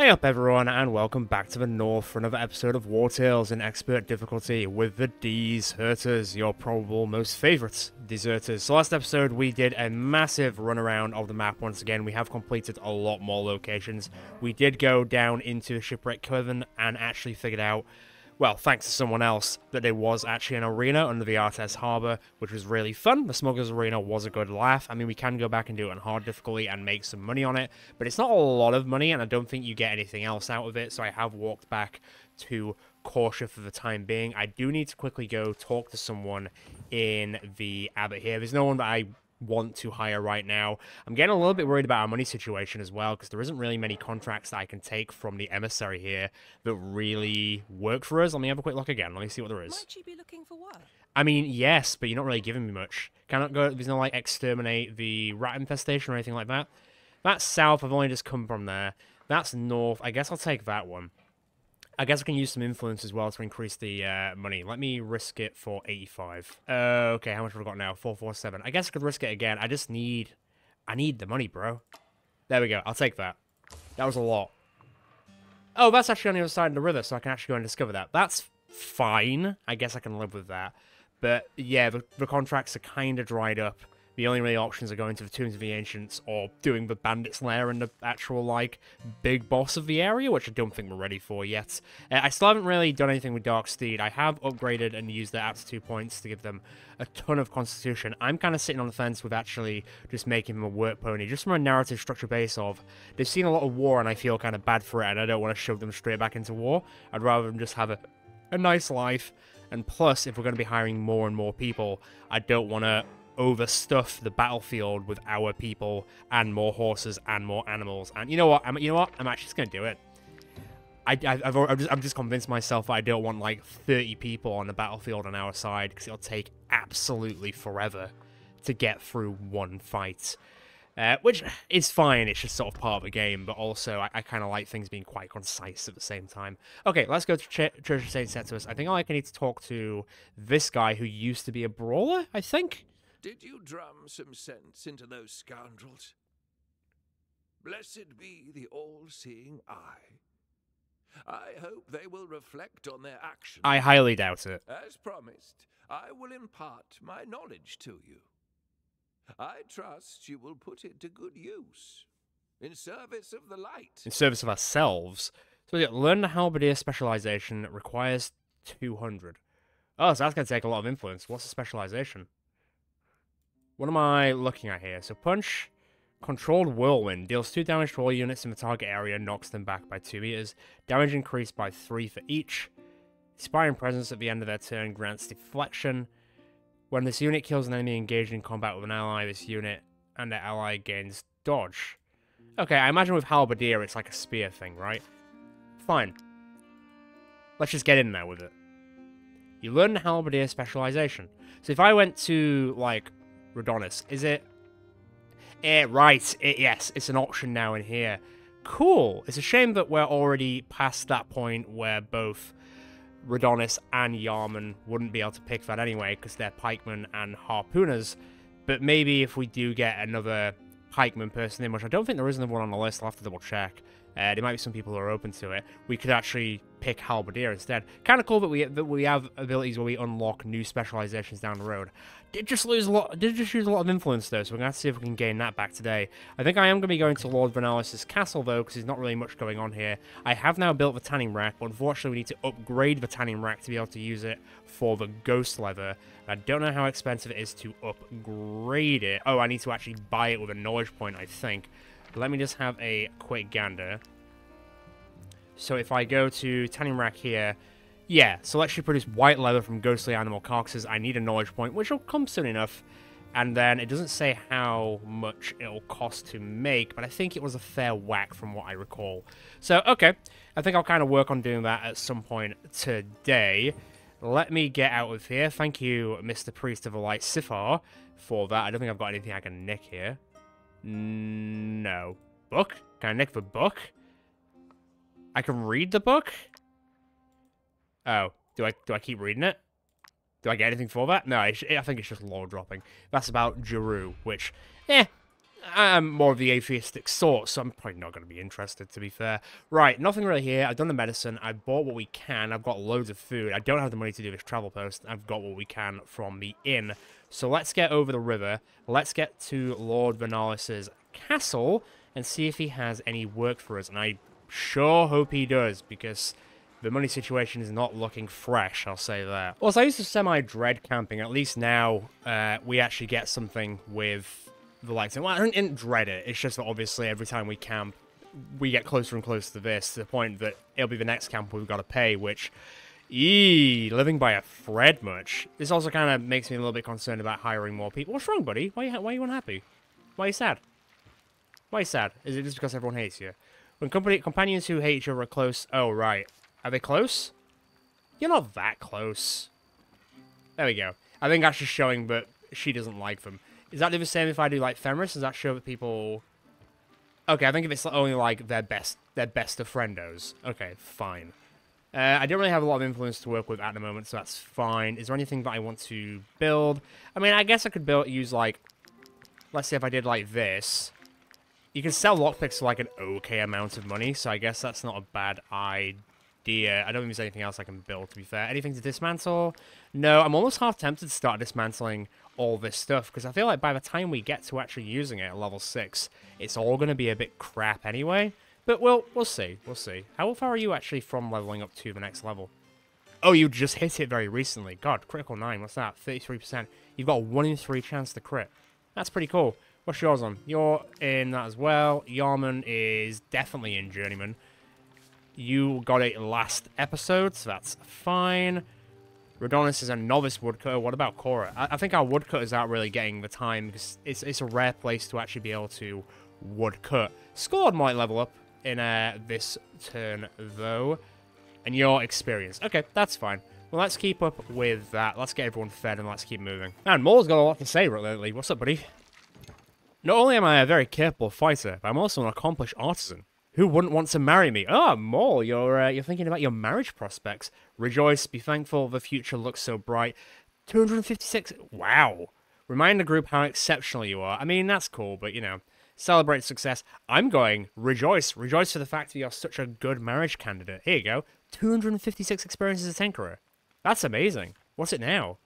Hey up everyone, and welcome back to the North for another episode of Wartales in Expert difficulty with the Deserters, your probable most favourite deserters. So last episode we did a massive run around of the map once again. We have completed a lot more locations. We did go down into Shipwreck Coven and actually figured out, well, thanks to someone else, that there was actually an arena under the Wartales Harbour, which was really fun. The Smuggler's Arena was a good laugh. I mean, we can go back and do it on hard difficulty and make some money on it, but it's not a lot of money, and I don't think you get anything else out of it, so I have walked back to Corsia for the time being. I do need to quickly go talk to someone in the Abbot here. There's no one that I want to hire right now. I'm getting a little bit worried about our money situation as well, because there isn't really many contracts that I can take from the emissary here that really work for us. Let me have a quick look again. Let me see what there is. Might you be looking for work? I mean, yes, but you're not really giving me much. Cannot go. There's no like exterminate the rat infestation or anything like that. That's south. I've only just come from there. That's north. I guess I'll take that one. I guess I can use some influence as well to increase the money. Let me risk it for 85. Okay, how much have I got now? 447. I guess I could risk it again. I need the money, bro. There we go. I'll take that. That was a lot. Oh, that's actually on the other side of the river, so I can actually go and discover that. That's fine. I guess I can live with that. But yeah, the contracts are kind of dried up. The only really options are going to the Tombs of the Ancients or doing the Bandit's Lair and the actual, like, big boss of the area, which I don't think we're ready for yet. I still haven't really done anything with Dark Steed. I have upgraded and used their aptitude points to give them a ton of constitution. I'm kind of sitting on the fence with actually just making them a work pony, just from a narrative structure base of, they've seen a lot of war and I feel kind of bad for it, and I don't want to shove them straight back into war. I'd rather them just have a nice life, and plus, if we're going to be hiring more and more people, I don't want to overstuff the battlefield with our people and more horses and more animals. And you know what? I'm actually just gonna do it. I'm just convinced myself that I don't want like 30 people on the battlefield on our side, because it'll take absolutely forever to get through one fight. Which is fine, it's just sort of part of the game, but also I kind of like things being quite concise at the same time. Okay, let's go to Church of St. Septimus. I think I need to talk to this guy who used to be a brawler, I think? Did you drum some sense into those scoundrels? Blessed be the all-seeing eye. I hope they will reflect on their actions. I highly doubt it. As promised, I will impart my knowledge to you. I trust you will put it to good use, in service of the light. In service of ourselves. So yeah, learn the halberdier specialization requires 200. Oh, so that's going to take a lot of influence. What's the specialization? What am I looking at here? So punch, controlled whirlwind, deals 2 damage to all units in the target area, knocks them back by 2 meters. Damage increased by 3 for each. Inspiring presence at the end of their turn grants deflection. When this unit kills an enemy engaged in combat with an ally, this unit and their ally gains dodge. Okay, I imagine with halberdier it's like a spear thing, right? Fine. Let's just get in there with it. You learn the halberdier specialization. So if I went to, like, Rodonis, is it? Right, yes, it's an option now in here. Cool. It's a shame that we're already past that point where both Rodonis and Yarman wouldn't be able to pick that anyway, because they're pikemen and harpooners. But maybe if we do get another pikeman person in, which I don't think there is another one on the list, I'll have to double check. There might be some people who are open to it. We could actually pick halberdier instead. Kind of cool that we have abilities where we unlock new specializations down the road. Did just use a lot of influence though, so we're gonna have to see if we can gain that back today. I think I am gonna be going to Lord Vanellis' castle though, because there's not really much going on here. I have now built the tanning rack, but unfortunately we need to upgrade the tanning rack to be able to use it for the ghost leather. I don't know how expensive it is to upgrade it. Oh, I need to actually buy it with a knowledge point, I think. Let me just have a quick gander. So if I go to tanning rack here, yeah, select should produce white leather from ghostly animal carcasses. I need a knowledge point, which will come soon enough. And then it doesn't say how much it'll cost to make, but I think it was a fair whack from what I recall. So, okay, I think I'll kind of work on doing that at some point today. Let me get out of here. Thank you, Mr. Priest of the Light Sifar, for that. I don't think I've got anything I can nick here. No. Book? Can I nick the book? I can read the book? Oh, do I keep reading it? Do I get anything for that? No, I think it's just lore dropping. That's about Jeru, which, I'm more of the atheistic sort, so I'm probably not going to be interested, to be fair. Right, nothing really here. I've done the medicine. I've bought what we can. I've got loads of food. I don't have the money to do this travel post. I've got what we can from the inn. So let's get over the river. Let's get to Lord Vanalis's castle and see if he has any work for us. And I sure hope he does, because the money situation is not looking fresh, I'll say that. Also, I used to semi-dread camping. At least now we actually get something with the lights. Well, I didn't dread it. It's just that obviously every time we camp, we get closer and closer to this, to the point that it'll be the next camp we've got to pay, which, living by a thread much. This also kind of makes me a little bit concerned about hiring more people. What's wrong, buddy? Why are you unhappy? Why are you sad? Why are you sad? Is it just because everyone hates you? When companions who hate each other are close... Oh, right. Are they close? You're not that close. There we go. I think that's just showing that she doesn't like them. Is that the same if I do, like, Fenris? Does that show that people... Okay, I think if it's only, like, their best of friendos. Okay, fine. I don't really have a lot of influence to work with at the moment, so that's fine. Is there anything that I want to build? I mean, I guess I could use, like... Let's say if I did, like, this. You can sell lockpicks for, like, an okay amount of money, so I guess that's not a bad idea. I don't think there's anything else I can build, to be fair. Anything to dismantle? No, I'm almost half tempted to start dismantling all this stuff, because I feel like by the time we get to actually using it at level 6, it's all going to be a bit crap anyway. But we'll see. We'll see. How far are you actually from leveling up to the next level? Oh, you just hit it very recently. God, critical 9. What's that? 33%. You've got a 1 in 3 chance to crit. That's pretty cool. What's yours on? You're in that as well. Yarman is definitely in Journeyman. You got it last episode, so that's fine. Rodonis is a novice woodcutter. What about Cora? I think our woodcutters aren't really getting the time, because it's a rare place to actually be able to woodcut. Squad might level up in this turn, though. And your experience. Okay, that's fine. Well, let's keep up with that. Let's get everyone fed and let's keep moving. Man, Maul's got a lot to say lately. What's up, buddy? Not only am I a very capable fighter, but I'm also an accomplished artisan. Who wouldn't want to marry me? Oh, Maul, you're thinking about your marriage prospects. Rejoice, be thankful, the future looks so bright. 256, wow. Remind the group how exceptional you are. I mean, that's cool, but, you know, celebrate success. I'm going, rejoice. Rejoice for the fact that you're such a good marriage candidate. Here you go. 256 experience as a tinkerer. That's amazing. What's it now?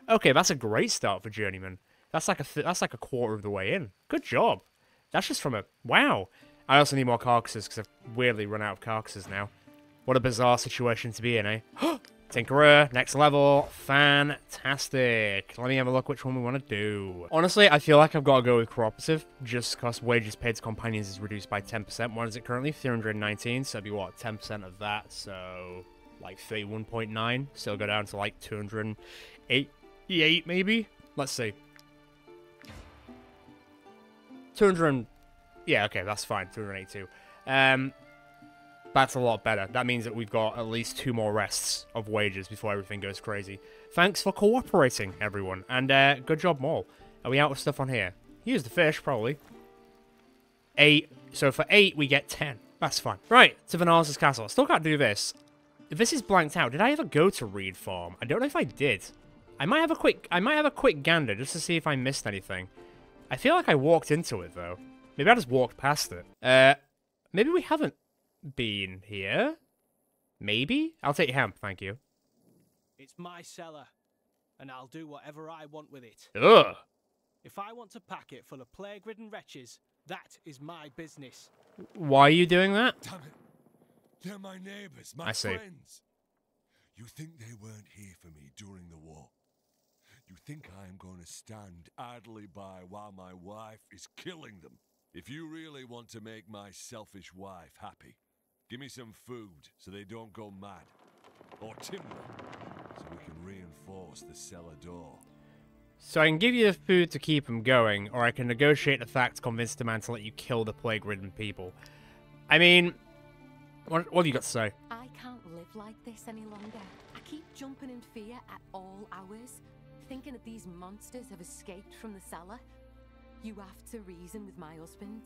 Okay, that's a great start for Journeyman. That's like a quarter of the way in. Good job. That's just from a... Wow. I also need more carcasses, because I've weirdly run out of carcasses now. What a bizarre situation to be in, eh? Tinkerer, next level. Fantastic. Let me have a look which one we want to do. Honestly, I feel like I've got to go with cooperative, just because wages paid to companions is reduced by 10%. What is it currently? 319, so it'd be what, 10% of that, so like 31.9. So it'll go down to like 288 maybe? Let's see. 200... Yeah, okay, that's fine. 282. That's a lot better. That means that we've got at least 2 more rests of wages before everything goes crazy. Thanks for cooperating, everyone. And good job, Maul. Are we out of stuff on here? Use the fish, probably. 8. So for 8, we get 10. That's fine. Right, to Vanalis's castle. I still can't do this. If this is blanked out, did I ever go to Reed Farm? I don't know if I did. I might have a quick gander just to see if I missed anything. I feel like I walked into it, though. Maybe I just walked past it. Maybe we haven't been here? Maybe? I'll take hemp, thank you. It's my cellar, and I'll do whatever I want with it. Ugh! If I want to pack it full of plague-ridden wretches, that is my business. Why are you doing that? Damn it. They're my neighbors, my I see. friends. You think they weren't here for me during the war? You think I am going to stand idly by while my wife is killing them? If you really want to make my selfish wife happy, give me some food so they don't go mad. Or timber, so we can reinforce the cellar door. So I can give you the food to keep them going, or I can negotiate the fact to convince the man to let you kill the plague-ridden people. I mean, what have you got to say? I can't live like this any longer. I keep jumping in fear at all hours, thinking that these monsters have escaped from the cellar. You have to reason with my husband.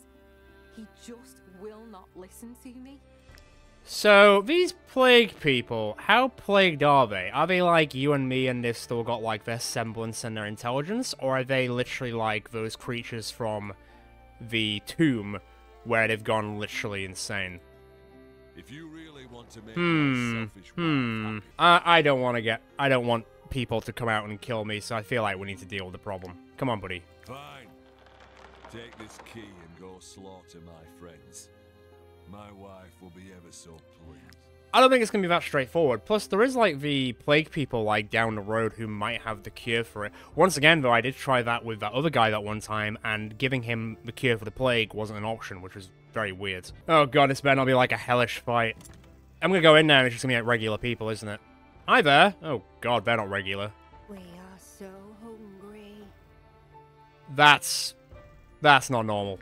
He just will not listen to me. So, these plague people, how plagued are they? Are they like you and me and they've still got like their semblance and their intelligence? Or are they literally like those creatures from the tomb where they've gone literally insane. If you really want to make my selfish wife happy, I don't want to get... I don't want people to come out and kill me, so I feel like we need to deal with the problem. Come on, buddy. fine. Take this key and go slaughter my friends. My wife will be ever so pleased. I don't think it's going to be that straightforward. Plus, there is, like, the plague people, like, down the road who might have the cure for it. Once again, though, I did try that with that other guy that one time, and giving him the cure for the plague wasn't an option, which was very weird. Oh god, this better not be, like, a hellish fight. I'm going to go in there and it's just going to be, like, regular people, isn't it? Hi there! Oh god, they're not regular. We are so hungry. That's not normal.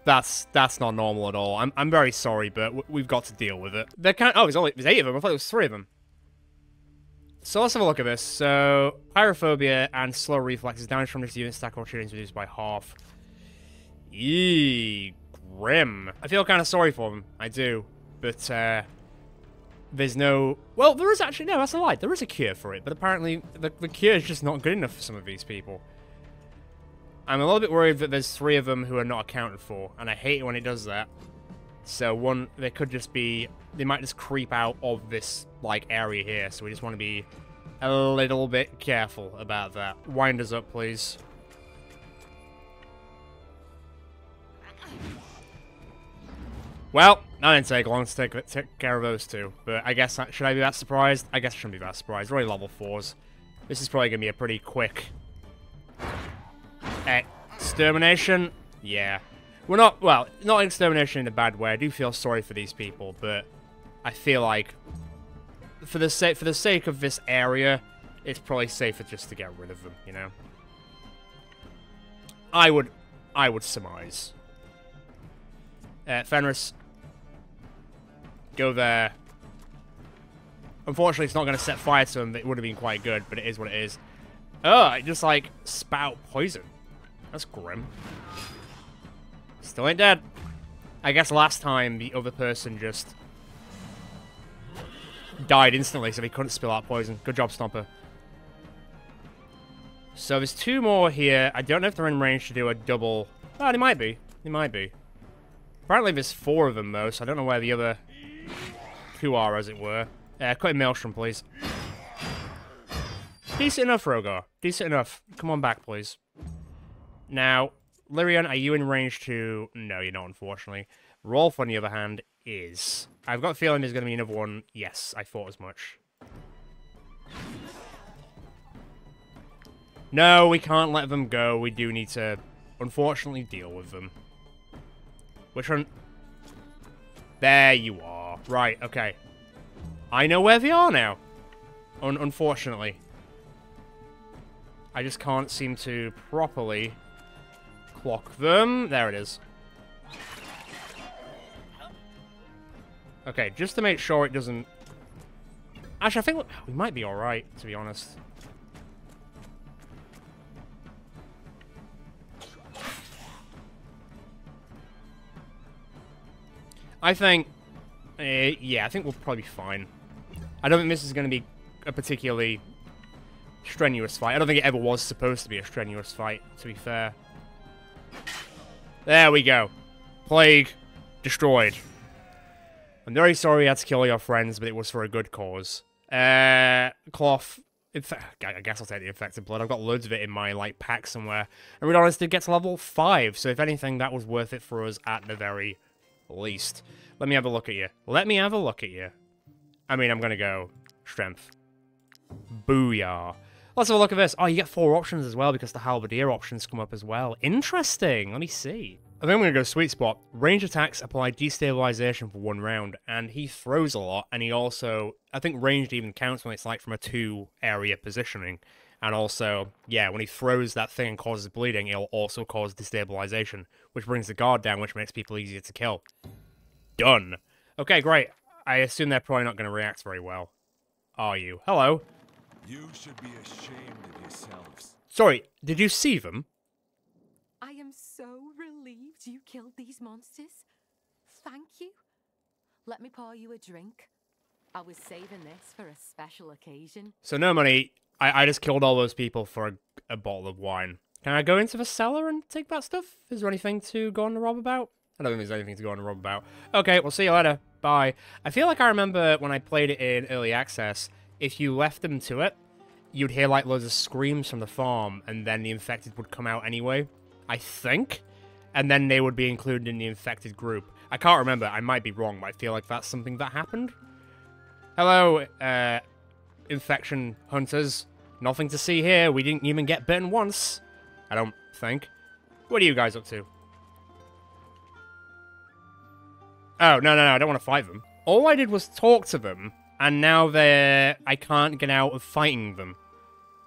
That's not normal at all. I'm very sorry, but we've got to deal with it. There can't. Oh, there's 8 of them. I thought it was 3 of them. So let's have a look at this. So pyrophobia and slow reflexes, damage from this unit stack or shooting is reduced by half. Eee, grim. I feel kind of sorry for them. I do, but there's no. Well, there is actually no. That's a lie. There is a cure for it, but apparently the cure is just not good enough for some of these people. I'm a little bit worried that there's 3 of them who are not accounted for, and I hate it when it does that. So they could just be, they might just creep out of this, like, area here, so we just want to be a little bit careful about that. Wind us up, please. Well, that didn't take long to take care of those 2, but I guess, should I be that surprised? I guess I shouldn't be that surprised. We're only level 4s. This is probably going to be a pretty quick... extermination? Yeah. We're not, well, not extermination in a bad way. I do feel sorry for these people, but I feel like for the sake of this area, it's probably safer just to get rid of them, you know? I would surmise. Fenris. Go there. Unfortunately, it's not going to set fire to them. It would have been quite good, but it is what it is. Oh, it just, like, spout poison. That's grim. Still ain't dead. I guess last time the other person just died instantly, so they couldn't spill out poison. Good job, Stomper. So there's 2 more here. I don't know if they're in range to do a double. Oh, they might be. They might be. Apparently there's 4 of them, though, so I don't know where the other 2 are, as it were. Cut in Maelstrom, please. Decent enough, Rogar. Decent enough. Come on back, please. Now, Lyrian, are you in range to... No, you're not, unfortunately. Rolf, on the other hand, is. I've got a feeling there's going to be another one. Yes, I thought as much. No, we can't let them go. We do need to, unfortunately, deal with them. Which one? There you are. Right, okay. I know where they are now. Unfortunately. I just can't seem to properly... clock them. There it is. Okay, just to make sure it doesn't... Actually, I think we might be alright, to be honest. I think... yeah, I think we'll probably be fine. I don't think this is going to be a particularly strenuous fight. I don't think it ever was supposed to be a strenuous fight, to be fair. There we go. Plague destroyed. I'm very sorry you had to kill your friends, but it was for a good cause. Cloth. I guess I'll take the infected blood. I've got loads of it in my, like, pack somewhere. And to be honest, it gets level 5, so if anything, that was worth it for us at the very least. Let me have a look at you. Let me have a look at you. I mean, I'm gonna go strength. Booyah. Let's have a look at this. Oh, you get 4 options as well because the halberdier options come up as well. Interesting. Let me see. I think I'm going to go sweet spot. Range attacks apply destabilization for 1 round, and he throws a lot, and he also... I think ranged even counts when it's like from a 2 area positioning. And also, yeah, when he throws that thing and causes bleeding, it'll also cause destabilization, which brings the guard down, which makes people easier to kill. Done. Okay, great. I assume they're probably not going to react very well. Are you? Hello. You should be ashamed of yourselves. Sorry, did you see them? I am so relieved you killed these monsters. Thank you. Let me pour you a drink. I was saving this for a special occasion. So no money. I just killed all those people for a bottle of wine. Can I go into the cellar and take that stuff? Is there anything to go on the rob about? I don't think there's anything to go on the rob about. Okay, we'll see you later. Bye. I feel like I remember when I played it in Early Access, if you left them to it, you'd hear like loads of screams from the farm, and then the infected would come out anyway. I think. And then they would be included in the infected group. I can't remember. I might be wrong, but I feel like that's something that happened. Hello, infection hunters. Nothing to see here. We didn't even get bitten once. I don't think. What are you guys up to? Oh, no, I don't want to fight them. All I did was talk to them, and now I can't get out of fighting them.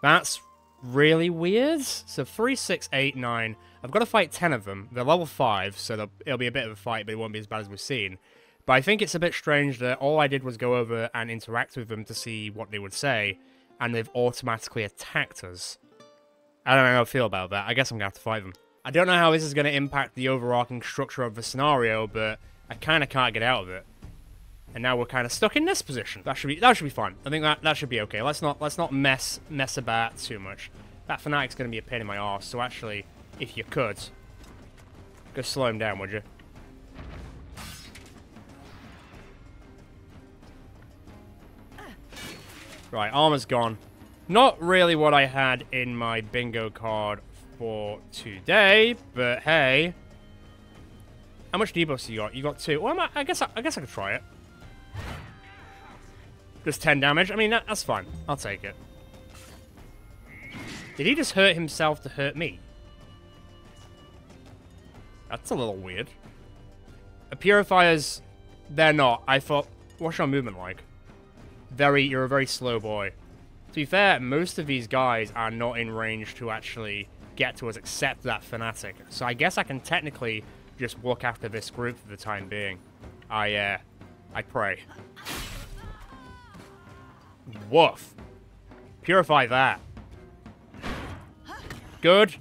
That's really weird. So 3, 6, 8, 9. I've got to fight 10 of them. They're level 5, so it'll be a bit of a fight, but it won't be as bad as we've seen. But I think it's a bit strange that all I did was go over and interact with them to see what they would say, and they've automatically attacked us. I don't know how I feel about that. I guess I'm going to have to fight them. I don't know how this is going to impact the overarching structure of the scenario, but I kind of can't get out of it. And now we're kind of stuck in this position. That should be fun. I think that should be okay. Let's not mess about too much. That fanatic's going to be a pain in my arse. So actually, if you could, go slow him down, would you? Right, armor's gone. Not really what I had in my bingo card for today, but hey. How much debuffs you got? You got 2. Well, I guess I could try it. Just 10 damage. I mean, that's fine. I'll take it. Did he just hurt himself to hurt me? That's a little weird. Purifiers, they're not. I thought, what's your movement like? You're a very slow boy. To be fair, most of these guys are not in range to actually get to us except that fanatic. So I guess I can technically just look after this group for the time being. I pray. Woof. Purify that. Good.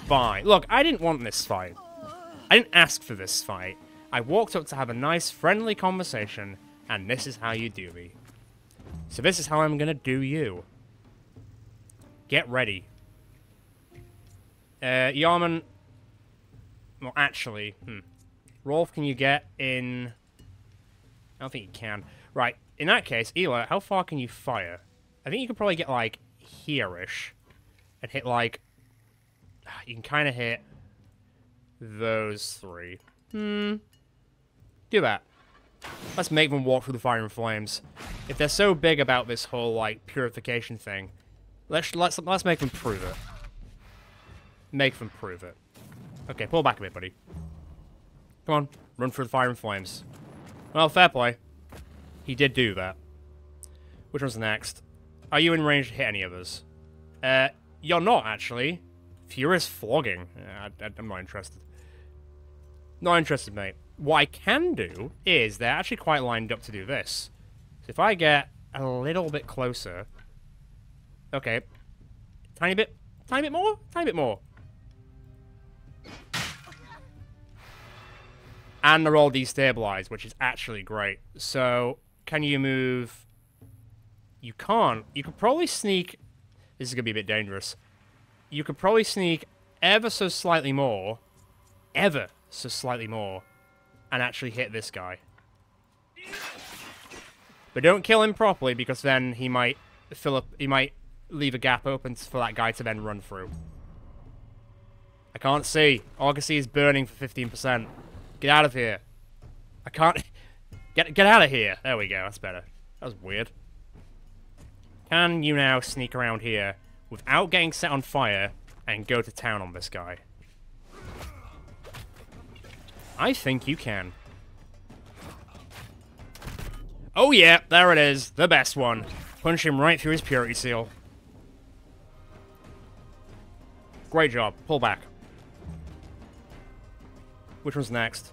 Bye. Look, I didn't want this fight. I didn't ask for this fight. I walked up to have a nice, friendly conversation, and this is how you do me. So this is how I'm gonna do you. Get ready. Yarman... Well, actually, Rolf, can you get in... I don't think you can. Right, in that case, Ela, how far can you fire? I think you could probably get, like, here-ish. And hit, like... You can kind of hit those 3. Do that. Let's make them walk through the fire and flames. If they're so big about this whole, like, purification thing, let's make them prove it. Make them prove it. Okay, pull back a bit, buddy. Come on, run through the fire and flames. Well, fair play. He did do that. Which one's next? Are you in range to hit any of us? You're not, actually. Furious flogging. I'm not interested. Not interested, mate. What I can do is they're actually quite lined up to do this. So if I get a little bit closer... Okay. Tiny bit more? Tiny bit more. And they're all destabilized, which is actually great. So, can you move... You can't. You could probably sneak... This is going to be a bit dangerous. You could probably sneak ever so slightly more. Ever so slightly more. And actually hit this guy. But don't kill him properly, because then he might fill up... He might leave a gap open for that guy to then run through. I can't see. All I can see is burning for 15%. Get out of here. I can't... Get out of here. There we go. That's better. That was weird. Can you now sneak around here without getting set on fire and go to town on this guy? I think you can. Oh yeah, there it is. The best one. Punch him right through his purity seal. Great job. Pull back. Which one's next?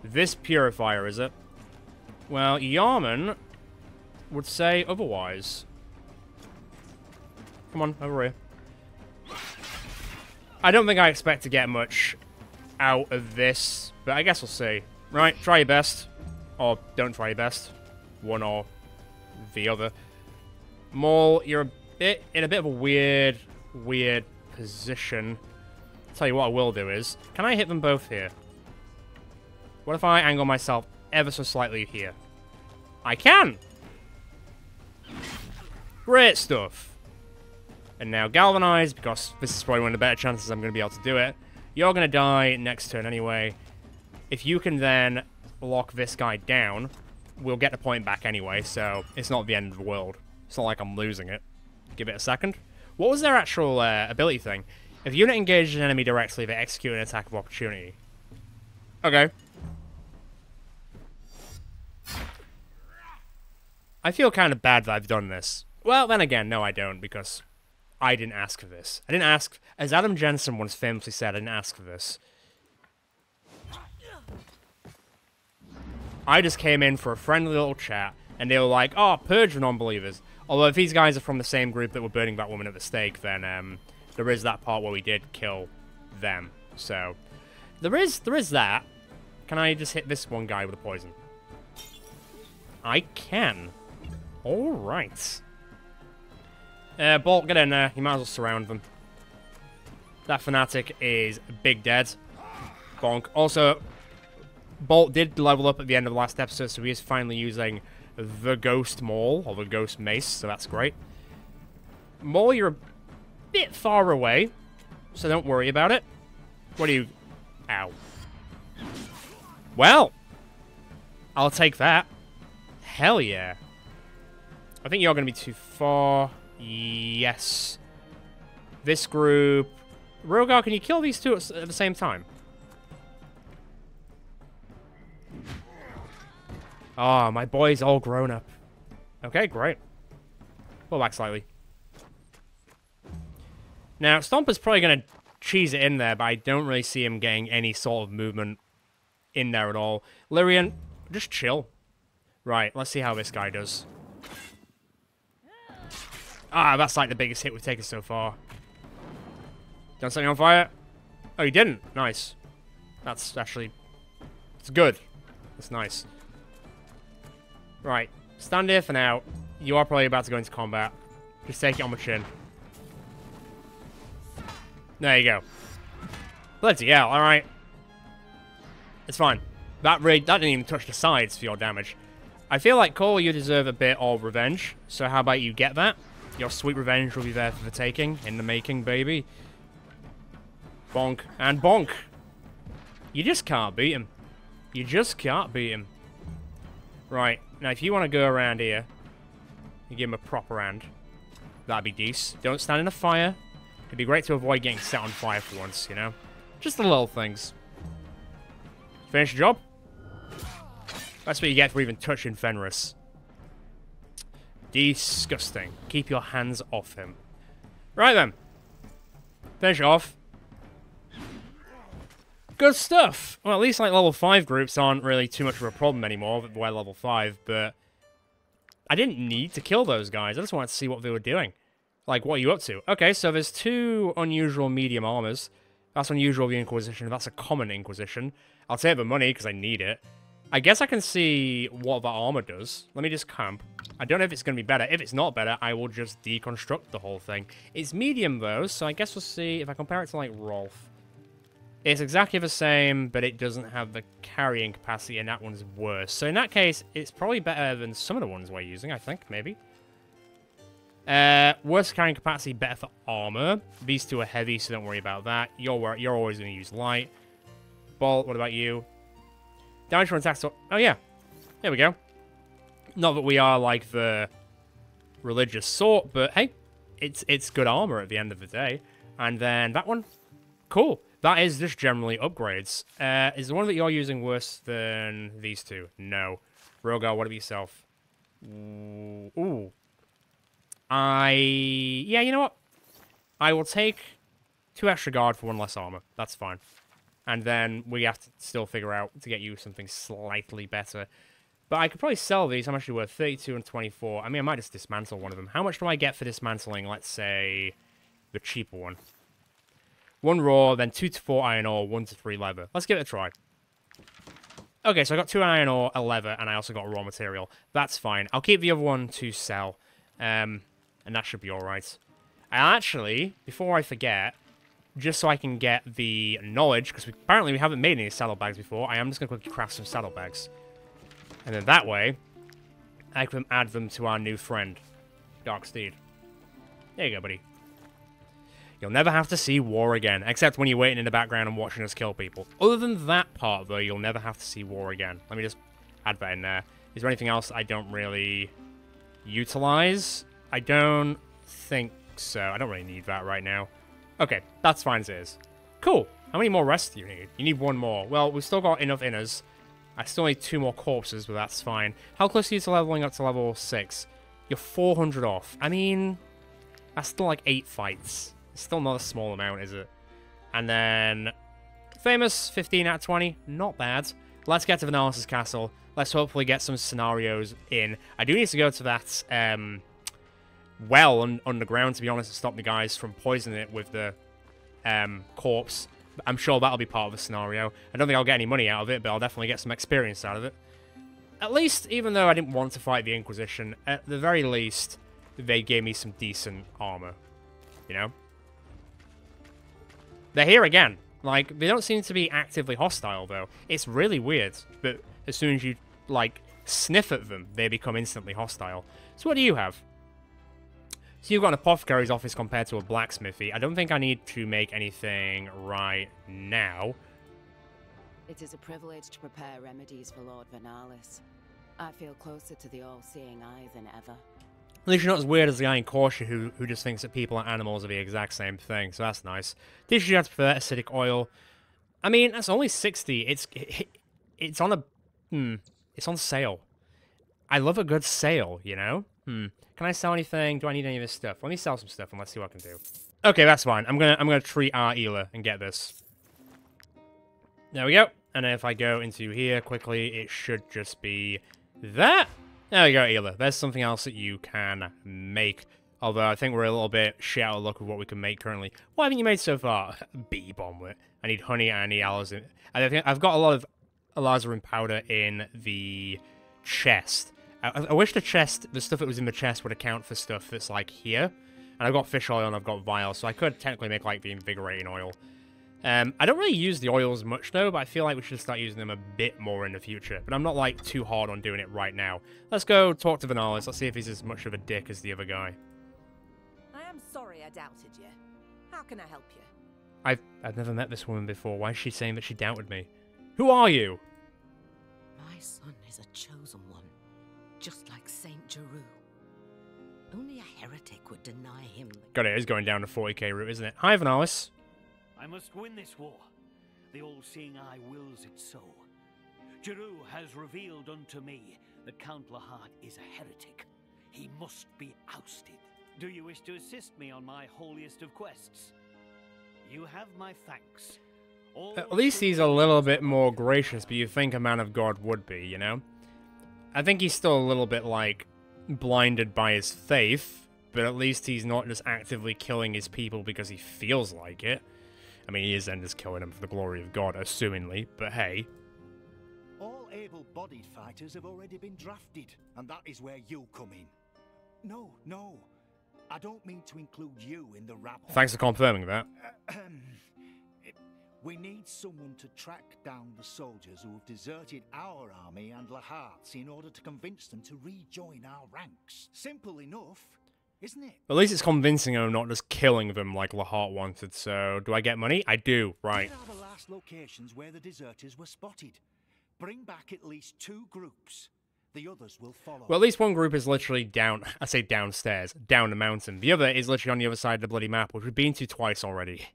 This purifier, is it? Well, Yarman would say otherwise. Come on, over here. I don't think I expect to get much out of this, but I guess we'll see. Right, try your best. Or don't try your best. One or the other. Maul, you're in a bit of a weird position. Tell you what I will do is, can I hit them both here? What if I angle myself ever so slightly here? I can! Great stuff. And now galvanize, because this is probably one of the better chances I'm going to be able to do it. You're going to die next turn anyway. If you can then lock this guy down, we'll get the point back anyway, so it's not the end of the world. It's not like I'm losing it. Give it a second. What was their actual ability thing? If a unit engages an enemy directly, they execute an attack of opportunity. Okay. I feel kind of bad that I've done this. Well, then again, no I don't, because I didn't ask for this. I didn't ask, as Adam Jensen once famously said, I didn't ask for this. I just came in for a friendly little chat, and they were like, oh, purge the non-believers. Although if these guys are from the same group that were burning that woman at the stake, then there is that part where we did kill them. So, there is that. Can I just hit this one guy with a poison? I can. Alright. Bolt, get in there. You might as well surround them. That fanatic is big dead. Bonk. Also, Bolt did level up at the end of the last episode, so he is finally using the Ghost Maul, or the Ghost Mace, so that's great. Maul, you're a bit far away, so don't worry about it. What do you... Ow. Well, I'll take that. Hell yeah. I think you're going to be too far. Yes. This group... Rogar, can you kill these two at the same time? Oh, my boy's all grown up. Okay, great. Pull back slightly. Now, Stomper's probably going to cheese it in there, but I don't really see him getting any sort of movement in there at all. Lyrian, just chill. Right, let's see how this guy does. Ah, that's like the biggest hit we've taken so far. Done something on fire? Oh, you didn't. Nice. That's actually... It's good. It's nice. Right. Stand here for now. You are probably about to go into combat. Just take it on the chin. There you go. Bloody hell, alright. It's fine. That didn't even touch the sides for your damage. I feel like, Cole, you deserve a bit of revenge. So how about you get that? Your sweet revenge will be there for the taking. In the making, baby. Bonk. And bonk. You just can't beat him. You just can't beat him. Right. Now, if you want to go around here and give him a proper hand, that'd be decent. Don't stand in the fire. It'd be great to avoid getting set on fire for once, you know? Just the little things. Finish the job? That's what you get for even touching Fenris. Disgusting. Keep your hands off him. Right then. Finish it off. Good stuff. Well, at least like level 5 groups aren't really too much of a problem anymore. We're level 5, but I didn't need to kill those guys. I just wanted to see what they were doing. Like, what are you up to? Okay, so there's 2 unusual medium armors. That's unusual of the Inquisition. That's a common Inquisition. I'll take the money because I need it. I guess I can see what that armor does. Let me just camp. I don't know if it's going to be better. If it's not better, I will just deconstruct the whole thing. It's medium, though, so I guess we'll see if I compare it to, like, Rolf. It's exactly the same, but it doesn't have the carrying capacity, and that one's worse. So in that case, it's probably better than some of the ones we're using, I think, maybe. Worse carrying capacity, better for armor. These 2 are heavy, so don't worry about that. You're always going to use light. Bolt, what about you? Damage from attacks. Oh, yeah. There we go. Not that we are, like, the religious sort, but hey, it's good armor at the end of the day. And then that one, cool. That is just generally upgrades. Is the one that you're using worse than these 2? No. Rogar, what about yourself? Ooh. Yeah, you know what? I will take 2 extra guard for 1 less armor. That's fine. And then we have to still figure out to get you something slightly better. But I could probably sell these. How much are they worth? 32 and 24. I mean, I might just dismantle one of them. How much do I get for dismantling, let's say, the cheaper one? 1 raw, then 2 to 4 iron ore, 1 to 3 leather. Let's give it a try. Okay, so I got 2 iron ore, a leather, and I also got raw material. That's fine. I'll keep the other one to sell. And that should be alright. And actually, before I forget, just so I can get the knowledge, because apparently we haven't made any saddlebags before. I am just going to quickly craft some saddlebags. And then that way, I can add them to our new friend, Dark Steed. There you go, buddy. You'll never have to see war again, except when you're waiting in the background and watching us kill people. Other than that part, though, you'll never have to see war again. Let me just add that in there. Is there anything else I don't really utilize? I don't think so. I don't really need that right now. Okay, that's fine as it is. Cool. How many more rests do you need? You need one more. Well, we've still got enough inners. I still need 2 more corpses, but that's fine. How close are you to leveling up to level 6? You're 400 off. I mean, that's still like 8 fights. It's still not a small amount, is it? And then, famous, 15 out of 20. Not bad. Let's get to Vanalis's castle. Let's hopefully get some scenarios in. I do need to go to that well underground, to be honest, to stop the guys from poisoning it with the corpse. I'm sure that'll be part of the scenario. I don't think I'll get any money out of it, but I'll definitely get some experience out of it. At least, even though I didn't want to fight the Inquisition, at the very least, they gave me some decent armor. You know? They're here again. Like, they don't seem to be actively hostile, though. It's really weird, but as soon as you, like, sniff at them, they become instantly hostile. So what do you have? So you've got an apothecary's office compared to a blacksmithy. I don't think I need to make anything right now. It is a privilege to prepare remedies for Lord Wartales. I feel closer to the all-seeing eye than ever. At least you're not as weird as the Iron Courtier who just thinks that people and animals are the exact same thing, so that's nice. Did you have to prefer acidic oil? I mean, that's only 60. It's on a... It's on sale. I love a good sale, you know? Can I sell anything? Do I need any of this stuff? Let me sell some stuff and let's see what I can do. Okay, that's fine. I'm gonna treat our Eela and get this. There we go. And then if I go into here quickly, it should just be that. There we go, Eela. There's something else that you can make. Although I think we're a little bit shit out of luck with what we can make currently. What haven't you made so far? Bee omelet. I need honey and I need alizarin. I think I've got a lot of alizarin powder in the chest. I wish the stuff that was in the chest would account for stuff that's like here. And I've got fish oil and I've got vials, so I could technically make like the invigorating oil. I don't really use the oils much though, but I feel like we should start using them a bit more in the future. But I'm not like too hard on doing it right now. Let's go talk to Vanales. Let's see if he's as much of a dick as the other guy. I am sorry I doubted you. How can I help you? I've never met this woman before. Why is she saying that she doubted me? Who are you? My son is a chosen one, just like Saint Jeru. Only a heretic would deny him. Got it. It's going down the 40k route, isn't it? Hi, Vanales. I must win this war. The all-seeing eye wills it so. Jeru has revealed unto me that Count Lahart is a heretic. He must be ousted. Do you wish to assist me on my holiest of quests? You have my thanks. At least he's a little bit more gracious, but you think a man of God would be, you know? I think he's still a little bit, like, blinded by his faith, but at least he's not just actively killing his people because he feels like it. I mean, he is then just killing them for the glory of God, assumingly, but hey. All able-bodied fighters have already been drafted, and that is where you come in. No, I don't mean to include you in the rabble. Thanks for confirming that. We need someone to track down the soldiers who have deserted our army and Lahart's in order to convince them to rejoin our ranks. Simple enough, isn't it? At least it's convincing them, not just killing them like Lahart wanted, so do I get money? I do, right. Here are the last locations where the deserters were spotted. Bring back at least 2 groups. The others will follow. Well, at least one group is literally down, I say downstairs, down the mountain. The other is literally on the other side of the bloody map, which we've been to twice already.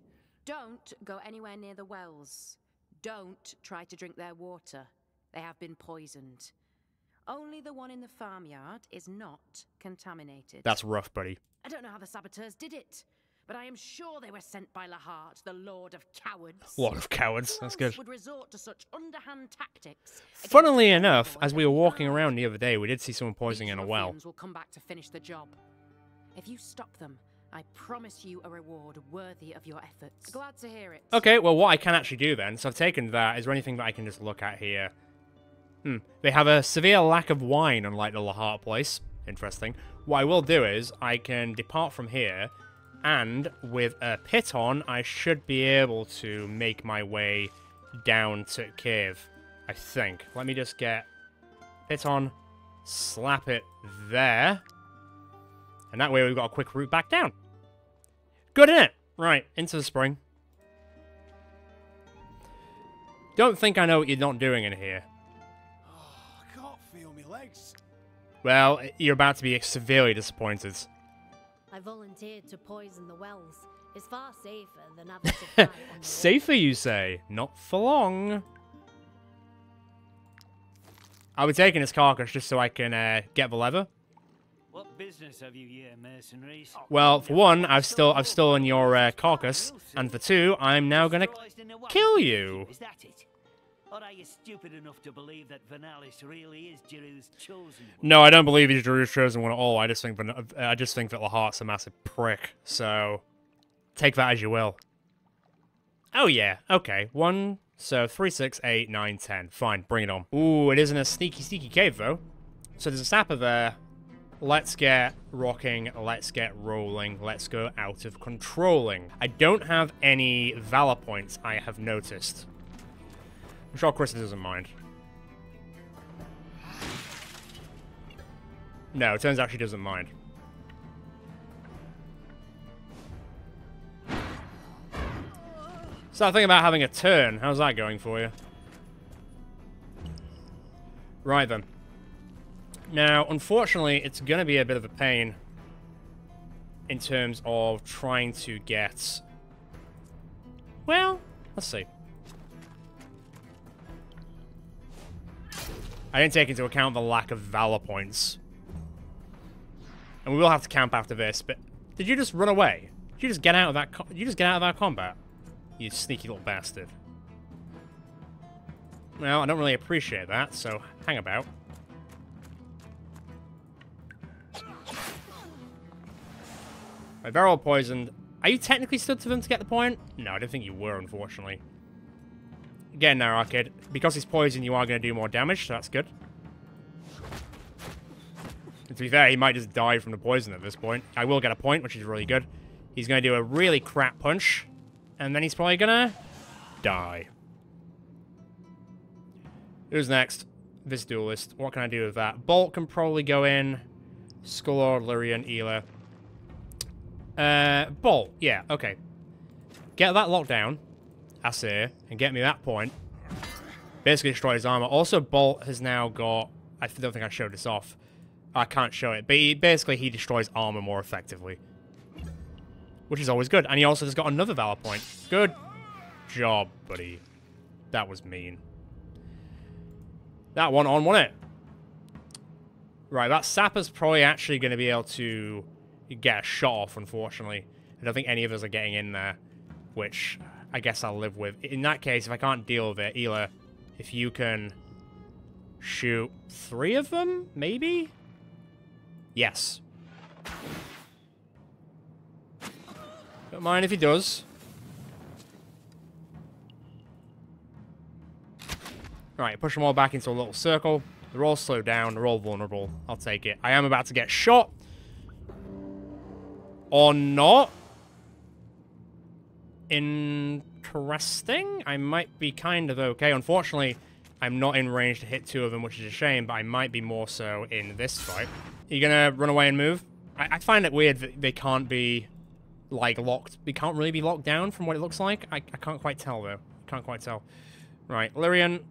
Don't go anywhere near the wells. Don't try to drink their water. They have been poisoned. Only the one in the farmyard is not contaminated. That's rough, buddy. I don't know how the saboteurs did it, but I am sure they were sent by Lahart, the Lord of Cowards. Lord of Cowards, that's good. Would resort to such underhand tactics. Funnily enough, as we were walking around the other day, we did see someone poisoning in a well. Will come back to finish the job. If you stop them, I promise you a reward worthy of your efforts. Glad to hear it. Okay, well, what I can actually do then, so I've taken that. Is there anything that I can just look at here? They have a severe lack of wine, unlike the Lahart place. Interesting. What I will do is, I can depart from here, And with a pit on, I should be able to make my way down to cave, I think. Let me just get pit on, slap it there. And that way we've got a quick route back down. Good, innit? Right, into the spring. Don't think I know what you're not doing in here. Oh, I can't feel my legs. Well, you're about to be severely disappointed. I volunteered to poison the wells. It's far safer than having to fight on the Safer, you say? Not for long. I'll be taking his carcass just so I can get the leather. What business have you here, mercenaries? Well, for one, I've stolen your carcass, and for two, I'm now gonna kill you. Is that it? Or are you stupid enough to believe that Vernalis really is Jeru's chosen one? No, I don't believe he's Jeru's chosen one at all. I just think that Lahart's a massive prick. So, take that as you will. Oh yeah, okay. 1, so 3, 6, 8, 9, 10. Fine, bring it on. Ooh, it isn't a sneaky cave though. So there's a sapper there. Let's get rocking, let's get rolling, let's go out of controlling. I don't have any valor points, I have noticed. I'm sure Chris doesn't mind. No, it turns out she doesn't mind. Start thinking about having a turn. How's that going for you? Right then. Now, unfortunately, it's going to be a bit of a pain in terms of trying to get... Well, let's see. I didn't take into account the lack of valor points. And we will have to camp after this, but... Did you just run away? Did you just get out of that... Did you just get out of that combat? You sneaky little bastard. Well, I don't really appreciate that, so hang about. Right, they're all poisoned. Are you technically stood to them to get the point? No, I don't think you were, unfortunately. Again, now, Arcade, because he's poisoned, you are going to do more damage, so that's good. And to be fair, he might just die from the poison at this point. I will get a point, which is really good. He's going to do a really crap punch, and then he's probably going to die. Who's next? This duelist. What can I do with that? Bolt can probably go in. Skullord, Lyrian, Ela. Bolt. Yeah, okay. Get that locked down, I say, and get me that point. Basically destroy his armor. Also, Bolt has now got... I don't think I showed this off. I can't show it. But he destroys armor more effectively. Which is always good. And he also has got another valor point. Good job, buddy. That was mean. That one on, wasn't it? Right, that sapper's probably actually going to be able to get a shot off, unfortunately. I don't think any of us are getting in there, which I guess I'll live with. In that case, if I can't deal with it, Ela, if you can shoot 3 of them, maybe? Yes. Don't mind if he does. Right, push them all back into a little circle. They're all slowed down. They're all vulnerable. I'll take it. I am about to get shot. Or not. Interesting. I might be kind of okay. Unfortunately, I'm not in range to hit 2 of them, which is a shame, but I might be more so in this fight. Are you gonna run away and move? I find it weird that they can't be, like, locked. They can't really be locked down from what it looks like. I can't quite tell, though. Can't quite tell. Right, Lyrian.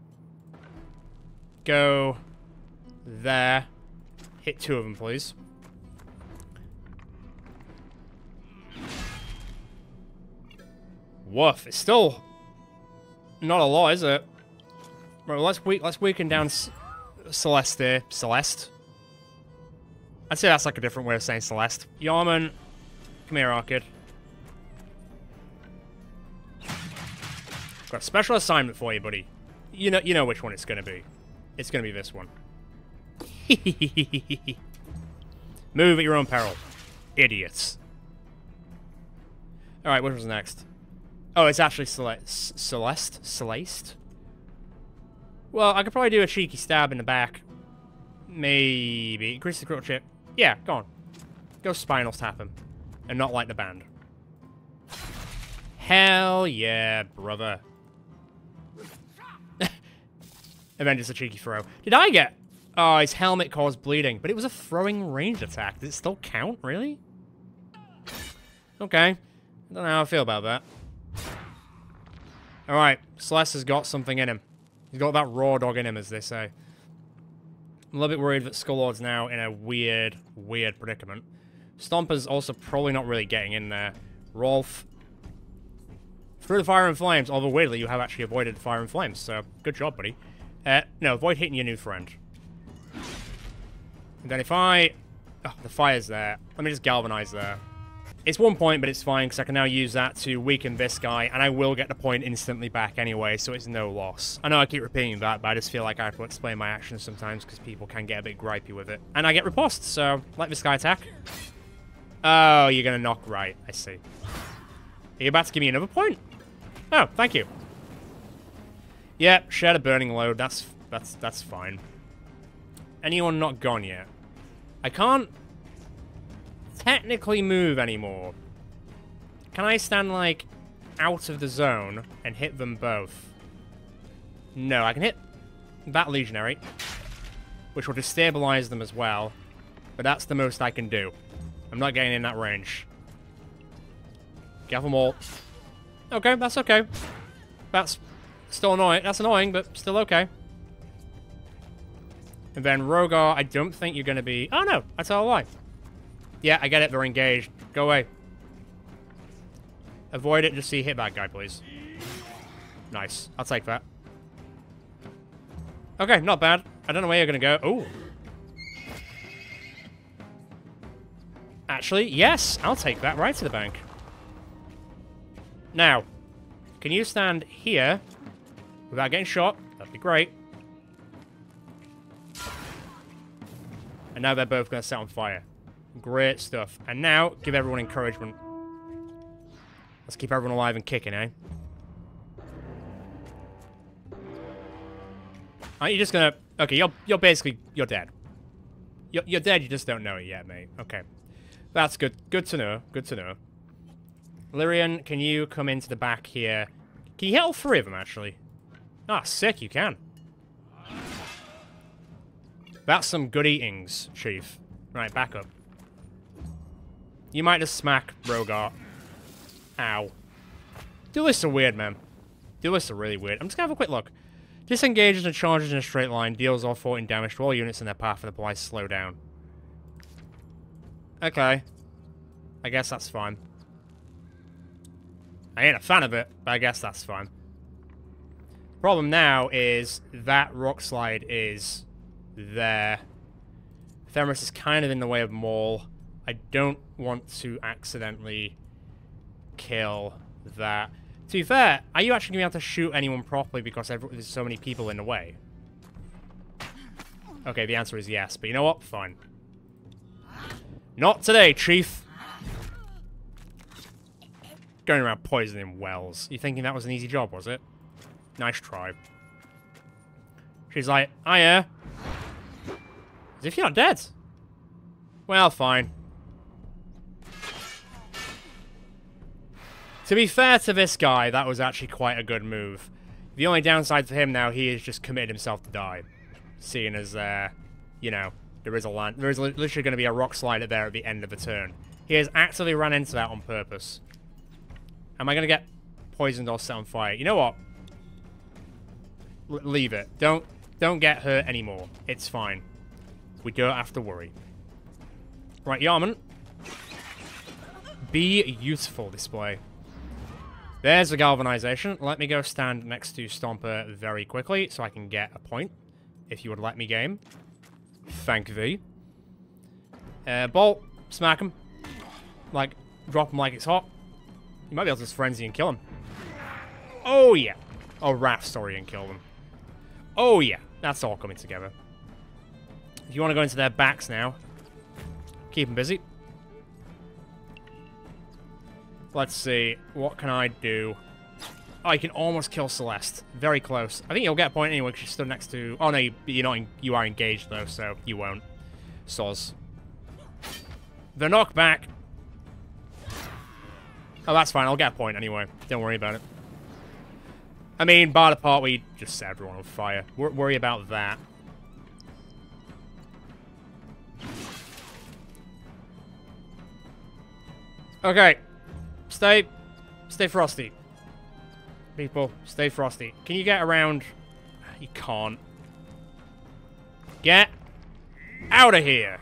Go there. Hit 2 of them, please. Woof. It's still not a lot, is it? Right, well, let's weaken down Celeste there. Celeste? I'd say that's like a different way of saying Celeste. Yarman, come here, Arcade. Got a special assignment for you, buddy. You know which one it's gonna be. It's gonna be this one. Move at your own peril. Idiots. Alright, what was next? Oh, it's actually Celeste? Well, I could probably do a cheeky stab in the back. Maybe. Increase the critical chip. Yeah, go on. Go Spinal Tap him. And not like the band. Hell yeah, brother. And then just a cheeky throw. Did I get... Oh, his helmet caused bleeding, but it was a throwing range attack. Does it still count, really? Okay. I don't know how I feel about that. Alright, Celeste has got something in him. He's got that raw dog in him, as they say. I'm a little bit worried that Skullord's now in a weird, weird predicament. Stomper's also probably not really getting in there. Rolf. Through the fire and flames, although weirdly you have actually avoided fire and flames, so good job, buddy. No, avoid hitting your new friend. And then if I... Oh, the fire's there. Let me just galvanize there. It's 1 point, but it's fine, because I can now use that to weaken this guy, and I will get the point instantly back anyway, so it's no loss. I know I keep repeating that, but I just feel like I have to explain my actions sometimes, because people can get a bit gripey with it. And I get riposte, so let this guy attack. Oh, you're gonna knock right. I see. Are you about to give me another point? Oh, thank you. Yeah, shared a burning load. That's fine. Anyone not gone yet? I can't technically move anymore. Can I stand, like, out of the zone and hit them both? No, I can hit that legionary, which will destabilize them as well, but that's the most I can do. I'm not getting in that range. Get them all. Okay, that's okay. That's still annoying. That's annoying, but still okay. And then Rogar, I don't think you're going to be... Oh, no. I tell a lie. Yeah, I get it. They're engaged. Go away. Avoid it. Just see hit that guy, please. Nice. I'll take that. Okay, not bad. I don't know where you're going to go. Ooh. Actually, yes. I'll take that right to the bank. Now, can you stand here without getting shot? That'd be great. And now they're both going to set on fire. Great stuff. And now, give everyone encouragement. Let's keep everyone alive and kicking, eh? Aren't you just going to... Okay, you're basically... You're dead. You're dead, you just don't know it yet, mate. Okay. That's good. Good to know. Good to know. Lyrian, can you come into the back here? Can you hit all three of them, actually? Ah, sick, you can. That's some good eatings, Chief. Right, back up. You might just smack Rogar. Ow. Duelists are weird, man. Duelists are really weird. I'm just gonna have a quick look. Disengages and charges in a straight line. Deals all 14 damage to all units in their path and applies slow down. Okay. I guess that's fine. I ain't a fan of it, but I guess that's fine. Problem now is that rock slide is there. Thermos is kind of in the way of Maul. I don't want to accidentally kill that. To be fair, are you actually going to be able to shoot anyone properly because there's so many people in the way? Okay, the answer is yes, but you know what? Fine. Not today, Chief. Going around poisoning wells. You thinking that was an easy job, was it? Nice try. She's like, oh yeah. As if you're not dead. Well, fine. To be fair to this guy, that was actually quite a good move. The only downside for him now, he has just committed himself to die. Seeing as, you know, there is literally going to be a rock slider there at the end of the turn. He has actively run into that on purpose. Am I going to get poisoned or set on fire? You know what? Leave it. Don't get hurt anymore. It's fine. We don't have to worry. Right, Yarman. Be useful display. There's the galvanization. Let me go stand next to Stomper very quickly so I can get a point. If you would let me, game. Thank thee. Bolt. Smack him. Like, drop him like it's hot. You might be able to just frenzy and kill him. Oh, yeah. Oh, Raph, sorry, and kill them. Oh, yeah. That's all coming together. If you want to go into their backs now, keep them busy. Let's see. What can I do? Oh, you can almost kill Celeste. Very close. I think you'll get a point anyway because she's stood next to... Oh, no, you're not you are engaged, though, so you won't. Soz. The knockback. Oh, that's fine. I'll get a point anyway. Don't worry about it. I mean, bar the part where you just set everyone on fire. Worry about that. Okay. Stay frosty. People, stay frosty. Can you get around? You can't. Get out of here.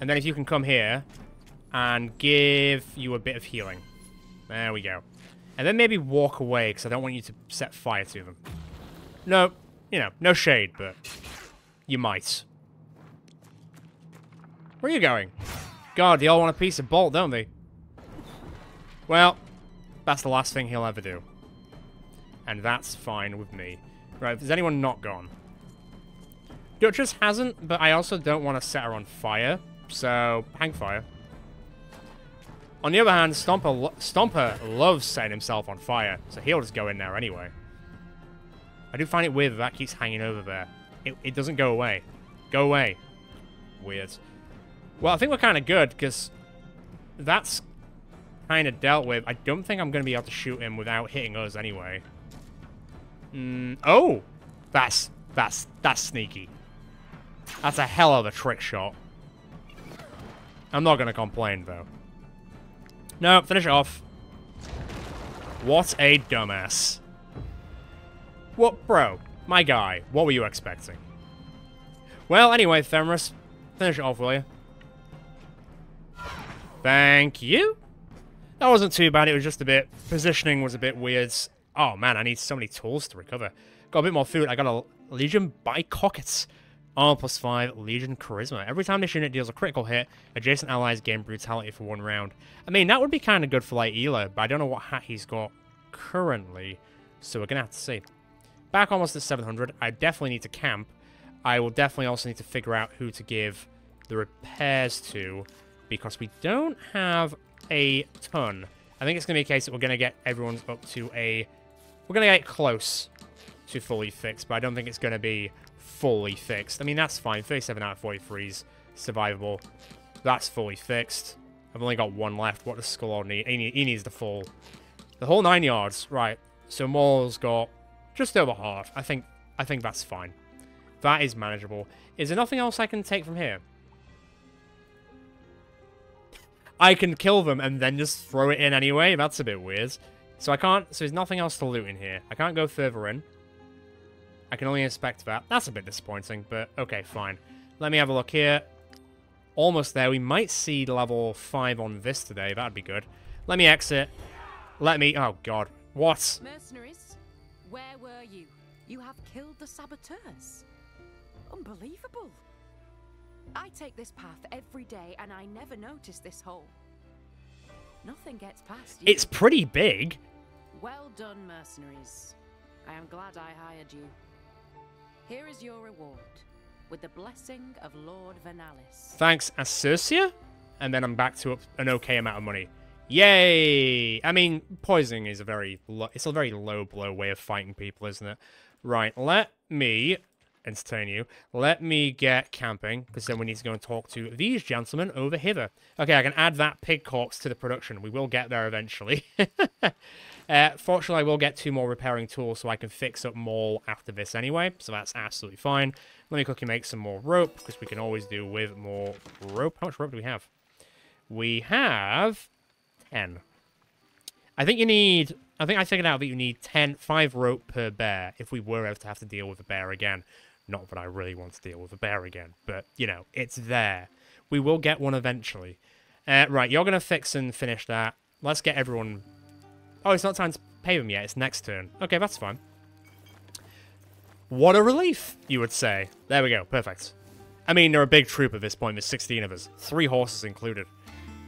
And then if you can come here and give you a bit of healing. There we go. And then maybe walk away, because I don't want you to set fire to them. No, you know, no shade, but you might. Where are you going? God, they all want a piece of Bolt, don't they? Well, that's the last thing he'll ever do. And that's fine with me. Right, has anyone not gone? Duchess hasn't, but I also don't want to set her on fire. So, hang fire. On the other hand, Stomper loves setting himself on fire, so he'll just go in there anyway. I do find it weird that keeps hanging over there. It doesn't go away. Go away. Weird. Well, I think we're kind of good, because that's kind of dealt with. I don't think I'm going to be able to shoot him without hitting us anyway. Oh! That's sneaky. That's a hell of a trick shot. I'm not going to complain, though. No, finish it off. What a dumbass. What, bro? My guy, what were you expecting? Well, anyway, Fenris, finish it off, will you? Thank you. That wasn't too bad, it was just a bit... Positioning was a bit weird. Oh, man, I need so many tools to recover. Got a bit more food. I got a Legion Bicockets. Armor +5, Legion Charisma. Every time this unit deals a critical hit, adjacent allies gain Brutality for 1 round. I mean, that would be kind of good for, like, Ela, but I don't know what hat he's got currently, so we're going to have to see. Back almost at 700. I definitely need to camp. I will definitely also need to figure out who to give the repairs to, because we don't have a ton. I think it's going to be a case that we're going to get everyone's up to a... We're going to get close to fully fixed, but I don't think it's going to be fully fixed. I mean, that's fine. 37 out of 43 is survivable. That's fully fixed. I've only got 1 left. What does Skull need? He needs the whole 9 yards. Right. So Maul's got just over half. I think that's fine. That is manageable. Is there nothing else I can take from here? I can kill them and then just throw it in anyway. That's a bit weird. So I can't... So there's nothing else to loot in here. I can't go further in. I can only inspect that. That's a bit disappointing, but okay, fine. Let me have a look here. Almost there. We might see level 5 on this today. That'd be good. Let me exit. Let me... Oh, God. What? Mercenaries, where were you? You have killed the saboteurs. Unbelievable. I take this path every day, and I never notice this hole. Nothing gets past you. It's pretty big. Well done, mercenaries. I am glad I hired you. Here is your reward, with the blessing of Lord Vernalis. Thanks, Assercia? And then I'm back to an okay amount of money. Yay! I mean, poisoning is a very low blow way of fighting people, isn't it? Right, let me entertain you. Let me get camping, because then we need to go and talk to these gentlemen over hither. Okay, I can add that pig corpse to the production. We will get there eventually. Fortunately, I will get 2 more repairing tools so I can fix up Maul after this anyway, so that's absolutely fine. Let me quickly make some more rope, because we can always do with more rope. How much rope do we have? We have 10. I think I figured out that you need 5 rope per bear if we were ever to have to deal with a bear again. Not that I really want to deal with a bear again, but, you know, it's there. We will get one eventually. Right, you're going to fix and finish that. Let's get everyone... Oh, it's not time to pay them yet. It's next turn. Okay, that's fine. What a relief, you would say. There we go. Perfect. I mean, they're a big troop at this point. There's 16 of us. 3 horses included.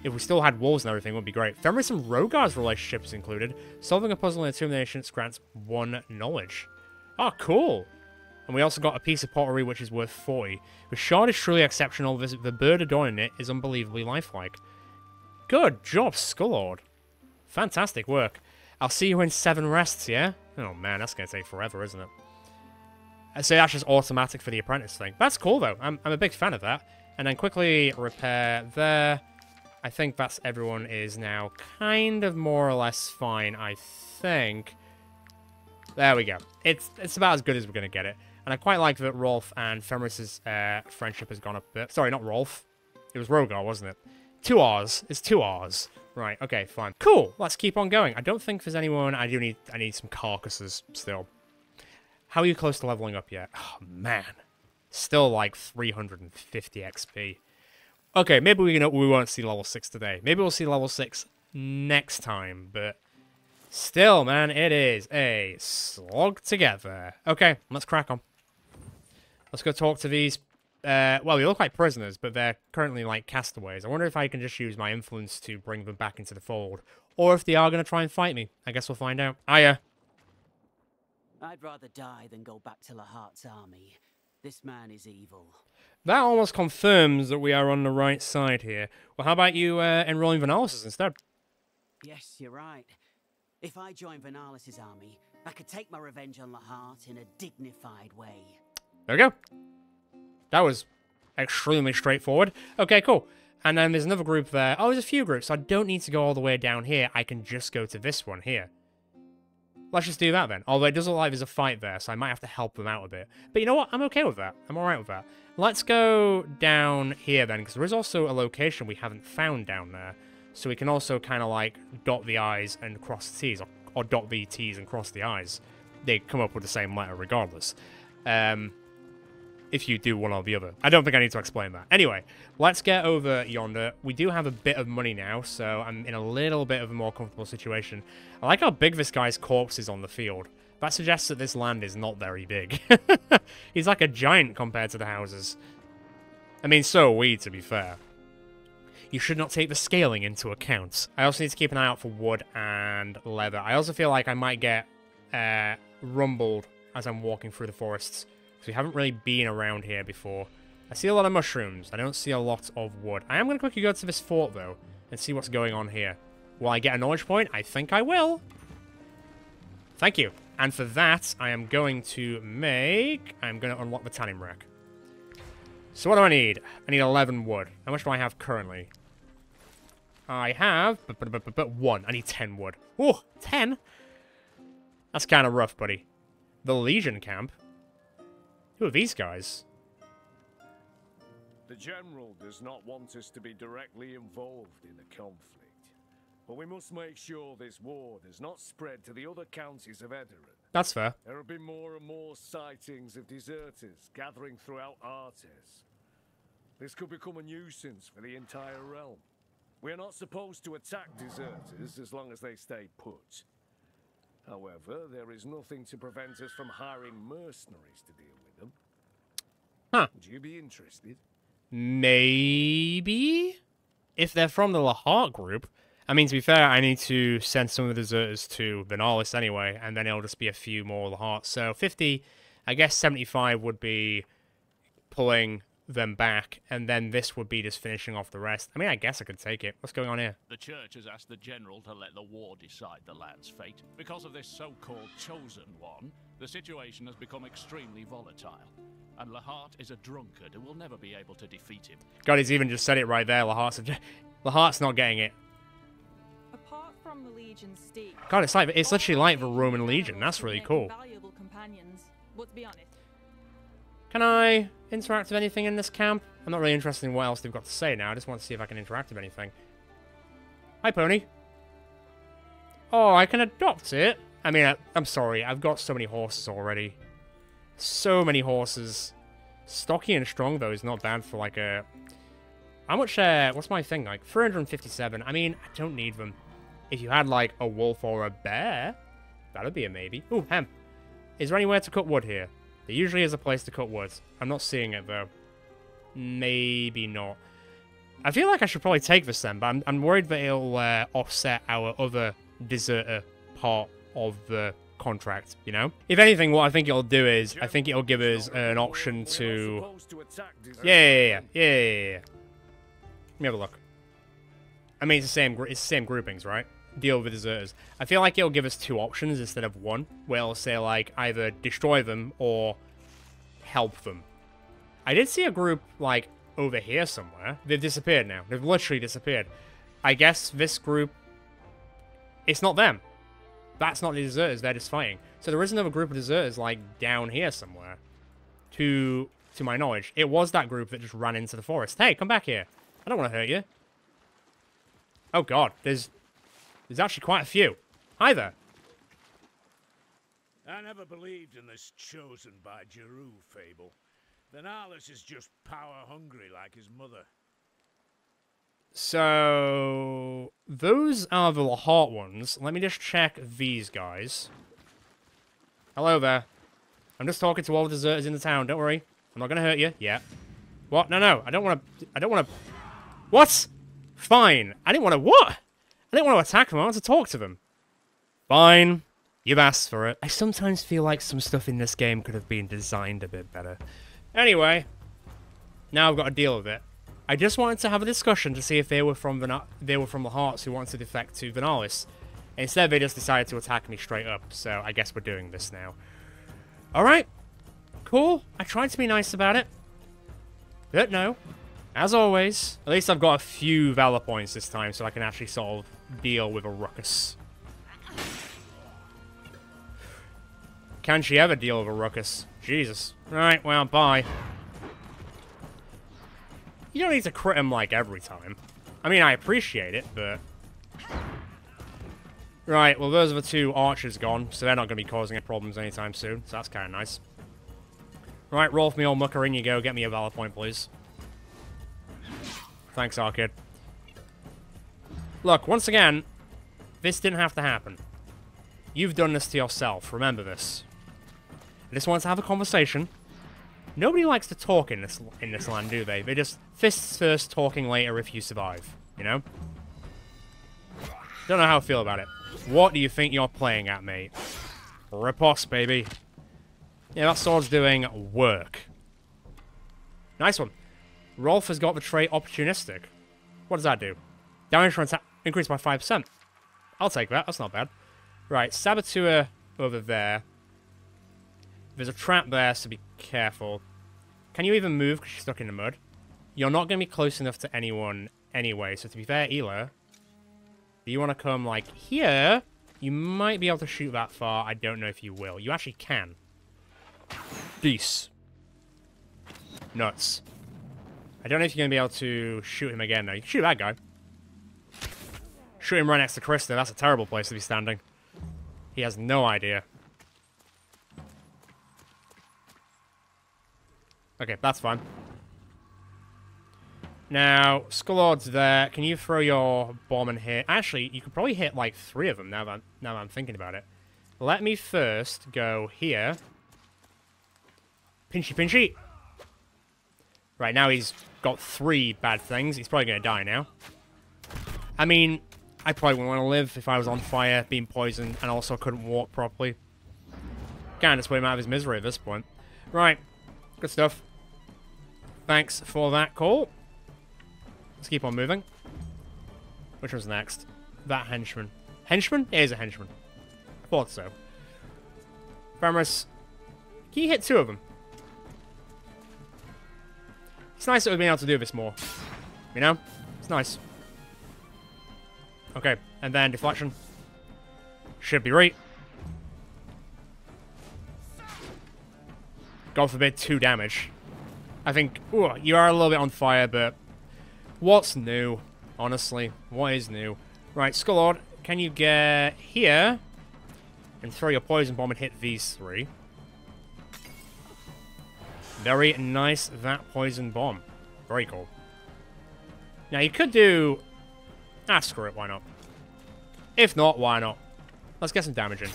If we still had wolves and everything, it would be great. Fenris and Rogar's relationship is included. Solving a puzzle in a Tomb of Ancients grants 1 knowledge. Oh, cool. And we also got a piece of pottery, which is worth 40. The shard is truly exceptional. The bird adorning it is unbelievably lifelike. Good job, Skullord. Fantastic work. I'll see you in 7 rests, yeah? Oh, man, that's going to take forever, isn't it? So that's just automatic for the apprentice thing. That's cool, though. I'm a big fan of that. And then quickly repair there. I think that's everyone is now kind of more or less fine, I think. There we go. It's about as good as we're going to get it. And I quite like that Rolf and Fenris's friendship has gone up a bit. Sorry, not Rolf. It was Rogar, wasn't it? 2 R's. It's 2 R's. Right, okay, fine. Cool, let's keep on going. I don't think there's anyone... I need some carcasses still. How are you close to leveling up yet? Oh, man. Still like 350 XP. Okay, maybe we won't see level 6 today. Maybe we'll see level 6 next time, but... Still, man, it is a slog together. Okay, let's crack on. Let's go talk to these... well, they look like prisoners, but they're currently like castaways. I wonder if I can just use my influence to bring them back into the fold. Or if they are going to try and fight me. I guess we'll find out. Hiya. I'd rather die than go back to Lahart's army. This man is evil. That almost confirms that we are on the right side here. Well, how about you enrolling Varnalis instead? Yes, you're right. If I join Varnalis' army, I could take my revenge on Lahart in a dignified way. There we go. That was extremely straightforward. Okay, cool. And then there's another group there. Oh, there's a few groups. So I don't need to go all the way down here. I can just go to this one here. Let's just do that then. Although it does look like there's a fight there, so I might have to help them out a bit. But you know what? I'm okay with that. I'm alright with that. Let's go down here then, because there is also a location we haven't found down there. So we can also kind of like dot the I's and cross the T's, or dot the T's and cross the I's. They come up with the same letter regardless. If you do one or the other. I don't think I need to explain that. Anyway, let's get over yonder. We do have a bit of money now, so I'm in a little bit of a more comfortable situation. I like how big this guy's corpse is on the field. That suggests that this land is not very big. He's like a giant compared to the houses. I mean, so are we, to be fair. You should not take the scaling into account. I also need to keep an eye out for wood and leather. I also feel like I might get rumbled as I'm walking through the forests. Because we haven't really been around here before. I see a lot of mushrooms. I don't see a lot of wood. I am going to quickly go to this fort, though, and see what's going on here. Will I get a knowledge point? I think I will. Thank you. And for that, I am going to make... I'm going to unlock the tanning rack. So what do I need? I need 11 wood. How much do I have currently? I have... but 1. I need 10 wood. Oh, 10? That's kind of rough, buddy. The Legion camp? Who are these guys? The General does not want us to be directly involved in the conflict. But we must make sure this war does not spread to the other counties of Edoran. That's fair. There have been more and more sightings of deserters gathering throughout Wartales. This could become a nuisance for the entire realm. We are not supposed to attack deserters as long as they stay put. However, there is nothing to prevent us from hiring mercenaries to deal with them. Huh. Would you be interested? Maybe? If they're from the Lahart group. I mean, to be fair, I need to send some of the deserters to Varnalis anyway, and then it'll just be a few more Lahart. So 50, I guess 75 would be pulling them back, and then this would be just finishing off the rest. I mean, I guess I could take it. What's going on here? The Church has asked the General to let the war decide the land's fate. Because of this so-called Chosen One, the situation has become extremely volatile. And Lahart is a drunkard who will never be able to defeat him. God, he's even just said it right there. Lahart's not getting it. Apart from the Legion's steed, God, it's literally like the Roman Legion. That's really cool. valuable companions. But to be honest, Can I interact with anything in this camp? I'm not really interested in what else they've got to say now. I just want to see if I can interact with anything. Hi, pony. Oh, I can adopt it? I mean, I'm sorry. I've got so many horses already. So many horses. Stocky and strong, though, is not bad for, like, a... How much, what's my thing, like? 357. I mean, I don't need them. If you had, like, a wolf or a bear, that would be a maybe. Ooh, hemp. Is there anywhere to cut wood here? There usually is a place to cut wood. I'm not seeing it, though. Maybe not. I feel like I should probably take this then, but I'm worried that it'll offset our other deserter part of the contract, you know? If anything, what I think it'll do is, I think it'll give us an option to... Yeah. Let me have a look. I mean, it's the same groupings, right? Deal with deserters. I feel like it'll give us 2 options instead of 1, where it'll say, like, either destroy them or help them. I did see a group, like, over here somewhere. They've disappeared now. They've literally disappeared. I guess this group... It's not them. That's not the deserters. They're just fighting. So there is another group of deserters, like, down here somewhere. To my knowledge. It was that group that just ran into the forest. Hey, come back here. I don't want to hurt you. Oh, God. There's actually quite a few. Hi there. I never believed in this chosen by Jeru fable. Venalis is just power-hungry like his mother. So, those are the Lahart ones. Let me just check these guys. Hello there. I'm just talking to all the deserters in the town. Don't worry. I'm not going to hurt you. Yeah. What? No. I don't want to... What? Fine. I didn't want to... What? I didn't want to attack them. I want to talk to them. Fine. You've asked for it. I sometimes feel like some stuff in this game could have been designed a bit better. Anyway. Now I've got to deal with it. I just wanted to have a discussion to see if they were from the Hearts who wanted to defect to Venalis. Instead, they just decided to attack me straight up, so I guess we're doing this now. Alright. Cool. I tried to be nice about it. But no. As always, at least I've got a few Valor points this time, so I can actually sort of deal with a ruckus. Can she ever deal with a ruckus? Jesus. Alright, well, bye. You don't need to crit him, like, every time. I mean, I appreciate it, but... Right, well, those are the two archers gone, so they're not going to be causing any problems anytime soon, so that's kind of nice. Right, roll for me, old mucker, in you go. Get me a Valor point, please. Thanks, Arkid. Look, once again, this didn't have to happen. You've done this to yourself, remember this. I just wanted to have a conversation. Nobody likes to talk in this land, do they? They just fists first, talking later if you survive, you know? Don't know how I feel about it. What do you think you're playing at, mate? Riposte, baby. Yeah, that sword's doing work. Nice one. Rolf has got the trait Opportunistic. What does that do? Damage for attack increased by 5%. I'll take that. That's not bad. Right, Saboteur over there. There's a trap there, so be careful. Can you even move because you're stuck in the mud? You're not going to be close enough to anyone anyway, so to be fair, Ela, do you want to come, like, here? You might be able to shoot that far. I don't know if you will. You actually can. Peace. Nuts. I don't know if you're going to be able to shoot him again, though. You can shoot that guy. Shoot him right next to Krista. That's a terrible place to be standing. He has no idea. Okay, that's fine. Now, Skullord's there. Can you throw your bomb and hit? Actually, you could probably hit like 3 of them now that I'm thinking about it. Let me first go here. Pinchy, pinchy. Right, now he's got 3 bad things. He's probably going to die now. I mean, I probably wouldn't want to live if I was on fire, being poisoned, and also couldn't walk properly. Can't just put him out of his misery at this point. Right, good stuff. Thanks for that call. Let's keep on moving. Which one's next? That henchman. Henchman? It is a henchman. I thought so. Fenris, can you hit 2 of them? It's nice that we've been able to do this more. You know? It's nice. Okay, and then deflection. Should be right. God forbid 2 damage. I think, ooh, you are a little bit on fire, but what's new? Honestly, what is new? Right, Skullord, can you get here and throw your poison bomb and hit these 3? Very nice, that poison bomb. Very cool. Now, you could do... Ah, screw it, why not? If not, why not? Let's get some damage in.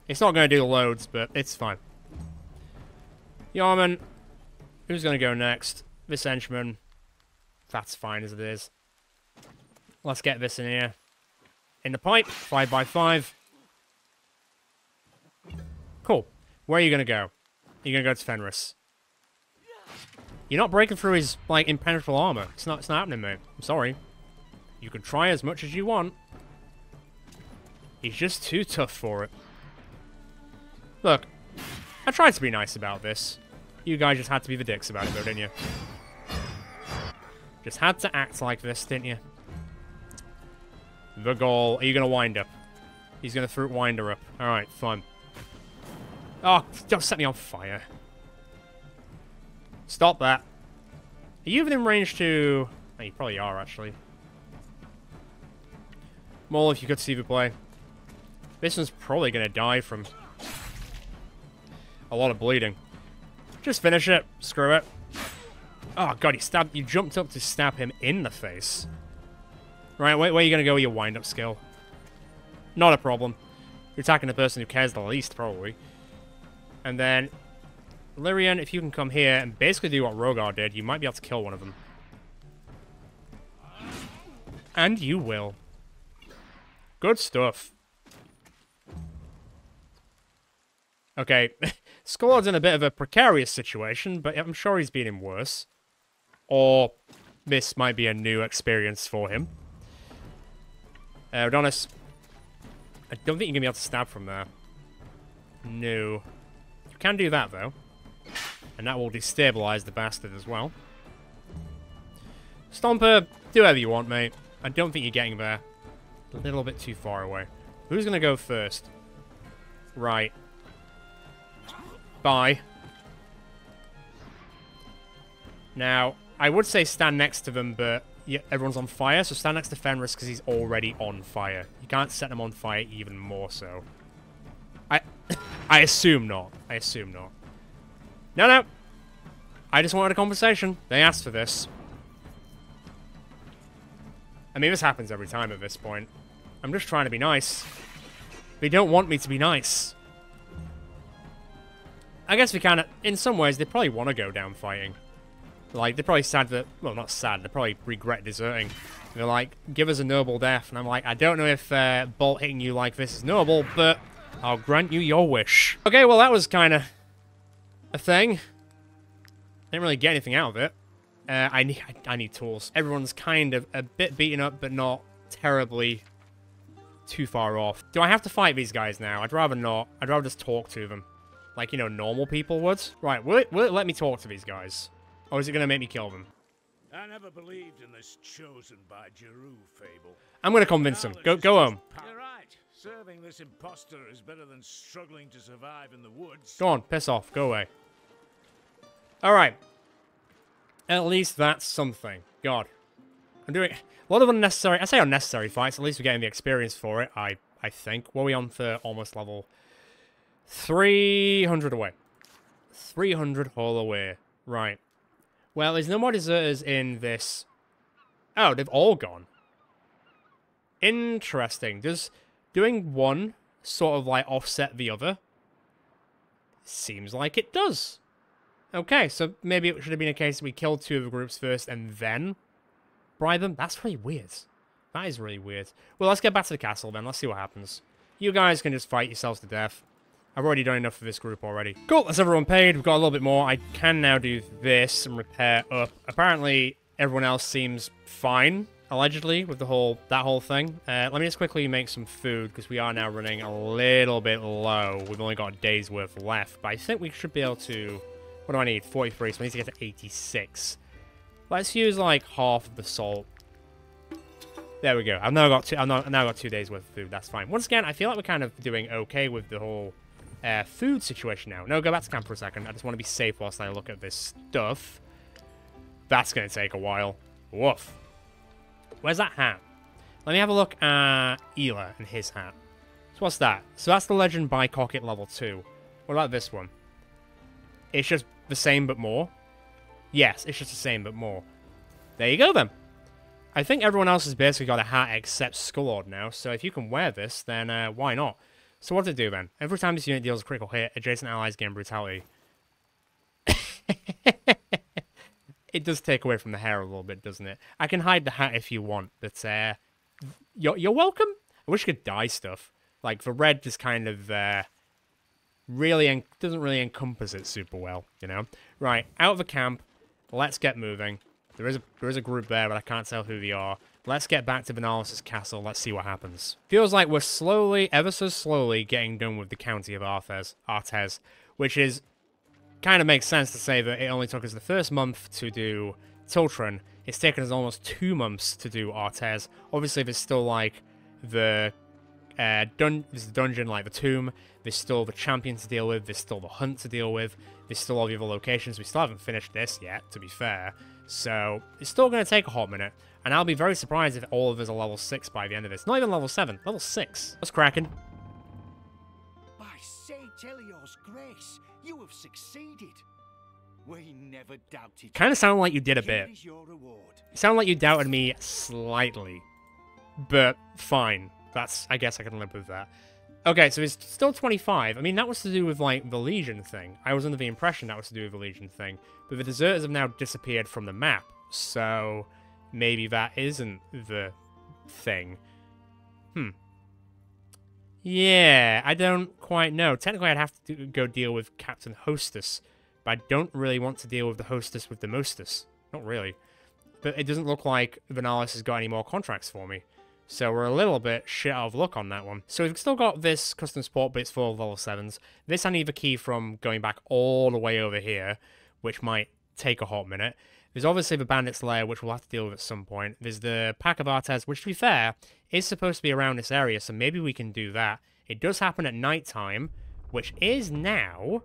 It's not going to do loads, but it's fine. Yarman, who's going to go next? This henchman. That's fine as it is. Let's get this in here. In the pipe, 5x5. Cool. Where are you going to go? You're going to go to Fenris. You're not breaking through his, like, impenetrable armor. It's not happening, mate. I'm sorry. You can try as much as you want. He's just too tough for it. Look, I tried to be nice about this. You guys just had to be the dicks about it, though, didn't you? Just had to act like this, didn't you? The goal. Are you going to wind up? He's going to fruit winder up. Alright, fun. Oh, don't set me on fire. Stop that. Are you even in range to... Oh, you probably are, actually. Mole, if you could see the play. This one's probably going to die from a lot of bleeding. Just finish it. Screw it. Oh, God, you jumped up to stab him in the face. Right, where are you going to go with your wind-up skill? Not a problem. You're attacking the person who cares the least, probably. And then, Lyrian, if you can come here and basically do what Rogar did, you might be able to kill one of them. And you will. Good stuff. Okay, Skullord's in a bit of a precarious situation, but I'm sure he's been in worse. Or this might be a new experience for him. Adonis, I don't think you're going to be able to stab from there. No. You can do that, though. And that will destabilize the bastard as well. Stomper, do whatever you want, mate. I don't think you're getting there. A little bit too far away. Who's going to go first? Right. Bye. Now, I would say stand next to them, but yeah, everyone's on fire, so stand next to Fenris because he's already on fire. You can't set him on fire even more so. I assume not. I assume not. No. I just wanted a conversation. They asked for this. I mean, this happens every time at this point. I'm just trying to be nice. They don't want me to be nice. I guess we kind of, in some ways, they probably want to go down fighting. Like, they're probably sad that, well, not sad, they probably regret deserting. They're like, give us a noble death. And I'm like, I don't know if bolt hitting you like this is noble, but I'll grant you your wish. Okay, well, that was kind of a thing. Didn't really get anything out of it. I need tools. Everyone's kind of a bit beaten up, but not terribly too far off. Do I have to fight these guys now? I'd rather not. I'd rather just talk to them. Like, you know, normal people would. Right, will it let me talk to these guys? Or is it going to make me kill them? I never believed in this chosen by Jeru fable. I'm going to convince them. Go home. You're right. Serving this imposter is better than struggling to survive in the woods. Go on, piss off. Go away. Alright. At least that's something. God. I'm doing a lot of unnecessary... I say unnecessary fights. At least we're getting the experience for it, I think. What are we on for almost level 300 away? 300 all away. Right. Well, there's no more deserters in this. Oh, they've all gone. Interesting. Does doing one sort of like offset the other? Seems like it does. Okay, so maybe it should have been a case we killed two of the groups first and then bribe them. That's really weird. That is really weird. Well, let's get back to the castle then. Let's see what happens. You guys can just fight yourselves to death. I've already done enough for this group already. Cool, that's everyone paid. We've got a little bit more. I can now do this and repair up. Apparently, everyone else seems fine, allegedly, with that whole thing. Let me just quickly make some food, because we are now running a little bit low. We've only got a day's worth left, but I think we should be able to... What do I need? 43, so I need to get to 86. Let's use, like, half of the salt. There we go. I've now got 2 days worth of food. That's fine. Once again, I feel like we're kind of doing okay with the whole... food situation now. No, go back to camp for a second. I just want to be safe whilst I look at this stuff. That's going to take a while. Woof. Where's that hat? Let me have a look at Ela and his hat. So what's that? So that's the Legend by Cocket level 2. What about this one? It's just the same but more? Yes, it's just the same but more. There you go then. I think everyone else has basically got a hat except Skullord now, so if you can wear this, then why not? So what does it do then? Every time this unit deals a critical hit, adjacent allies gain brutality. It does take away from the hair a little bit, doesn't it? I can hide the hat if you want, but you're welcome. I wish you could dye stuff. Like the red just kind of doesn't really encompass it super well, you know? Right, out of the camp. Let's get moving. There is a group there, but I can't tell who they are. Let's get back to Benalis' castle. Let's see what happens. Feels like we're slowly, ever so slowly, getting done with the county of Arthes, which is kind of makes sense to say that it only took us the first month to do Tiltron. It's taken us almost 2 months to do Wartales. Obviously, there's still, like, there's the dungeon, like the tomb. There's still the champion to deal with. There's still the hunt to deal with. There's still all the other locations. We still haven't finished this yet, to be fair. So, it's still going to take a hot minute. And I'll be very surprised if all of us are level 6 by the end of this. Not even level 7. Level 6. What's cracking? By Saint Elior's grace, you have succeeded. We never doubted. Kind of sounded like you did a bit. Here is your reward. It sounded like you doubted me slightly. But fine. I guess I can live with that. Okay, so it's still 25. I mean, that was to do with, like, the Legion thing. I was under the impression that was to do with the Legion thing. But the deserters have now disappeared from the map. So, maybe that isn't the thing. Yeah, I don't quite know. Technically, I'd have to go deal with Captain Hostess. But I don't really want to deal with the Hostess with the Mostess. Not really. But it doesn't look like Wartales has got any more contracts for me. So we're a little bit shit out of luck on that one. So we've still got this custom support, but it's full of level 7s. This I need the key from going back all the way over here, which might take a hot minute. There's obviously the Bandit's Lair, which we'll have to deal with at some point. There's the Pack of Wartales, which, to be fair, is supposed to be around this area, so maybe we can do that. It does happen at night time, which is now.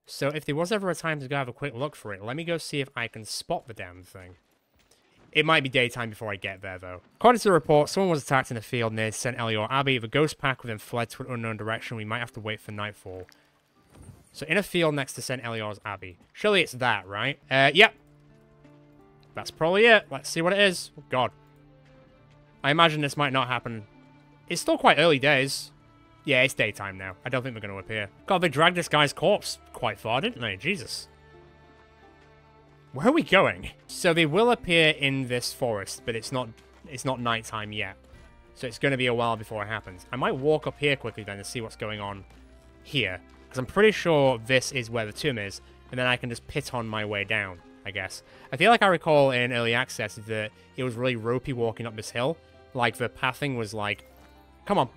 So if there was ever a time to go have a quick look for it, let me go see if I can spot the damn thing. It might be daytime before I get there, though. According to the report, someone was attacked in a field near St. Elior Abbey. The ghost pack then fled to an unknown direction. We might have to wait for nightfall. So in a field next to St. Elior's Abbey. Surely it's that, right? Yep. That's probably it. Let's see what it is. Oh, God. I imagine this might not happen. It's still quite early days. Yeah, it's daytime now. I don't think they're going to appear. God, they dragged this guy's corpse quite far, didn't they? Jesus. Where are we going? So they will appear in this forest, but it's not nighttime yet. So it's going to be a while before it happens. I might walk up here quickly then to see what's going on here. Because I'm pretty sure this is where the tomb is, and then I can just pit on my way down, I guess. I feel like I recall in early access that it was really ropey walking up this hill. Like, the pathing was like, come on,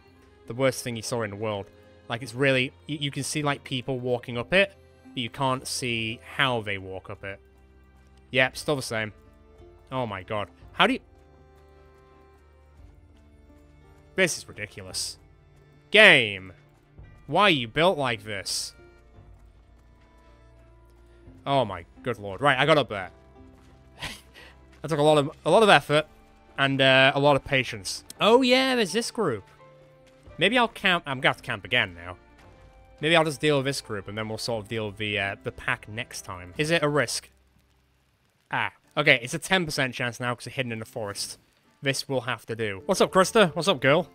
the worst thing you saw in the world. Like, it's really, you can see, like, people walking up it, but you can't see how they walk up it. Yep, still the same. Oh my god. How do you... This is ridiculous. Game! Why are you built like this? Oh my good lord. Right, I got up there. That took a lot of effort and a lot of patience. Oh yeah, there's this group. Maybe I'll camp... I'm gonna have to camp again now. Maybe I'll just deal with this group and then we'll sort of deal with the pack next time. Is it a risk? Ah, okay, it's a 10% chance now because it's hidden in the forest. This will have to do. What's up, Krista? What's up, girl?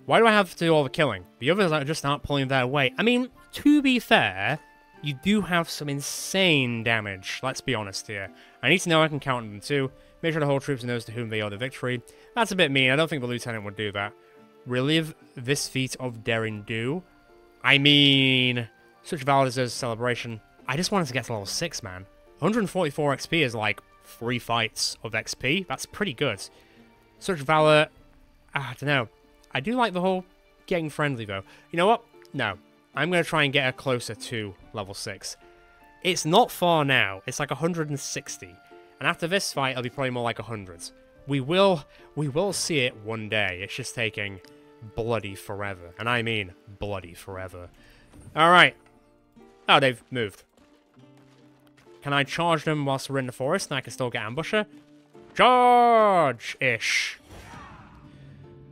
Why do I have to do all the killing? The others just aren't pulling their weight. I mean, to be fair, you do have some insane damage. Let's be honest here. I need to know I can count them too. Make sure the whole troops knows to whom they owe the victory. That's a bit mean. I don't think the lieutenant would do that. Relive this feat of daring do. I mean, such valor deserves a celebration. I just wanted to get to level 6, man. 144 XP is like 3 fights of XP. That's pretty good. Such valor, I don't know. I do like the whole getting friendly, though. You know what? No. I'm going to try and get her closer to level 6. It's not far now. It's like 160. And after this fight, it'll be probably more like 100. We will see it one day. It's just taking bloody forever. And I mean bloody forever. Alright. Oh, they've moved. Can I charge them whilst we're in the forest and I can still get ambusher? Charge-ish.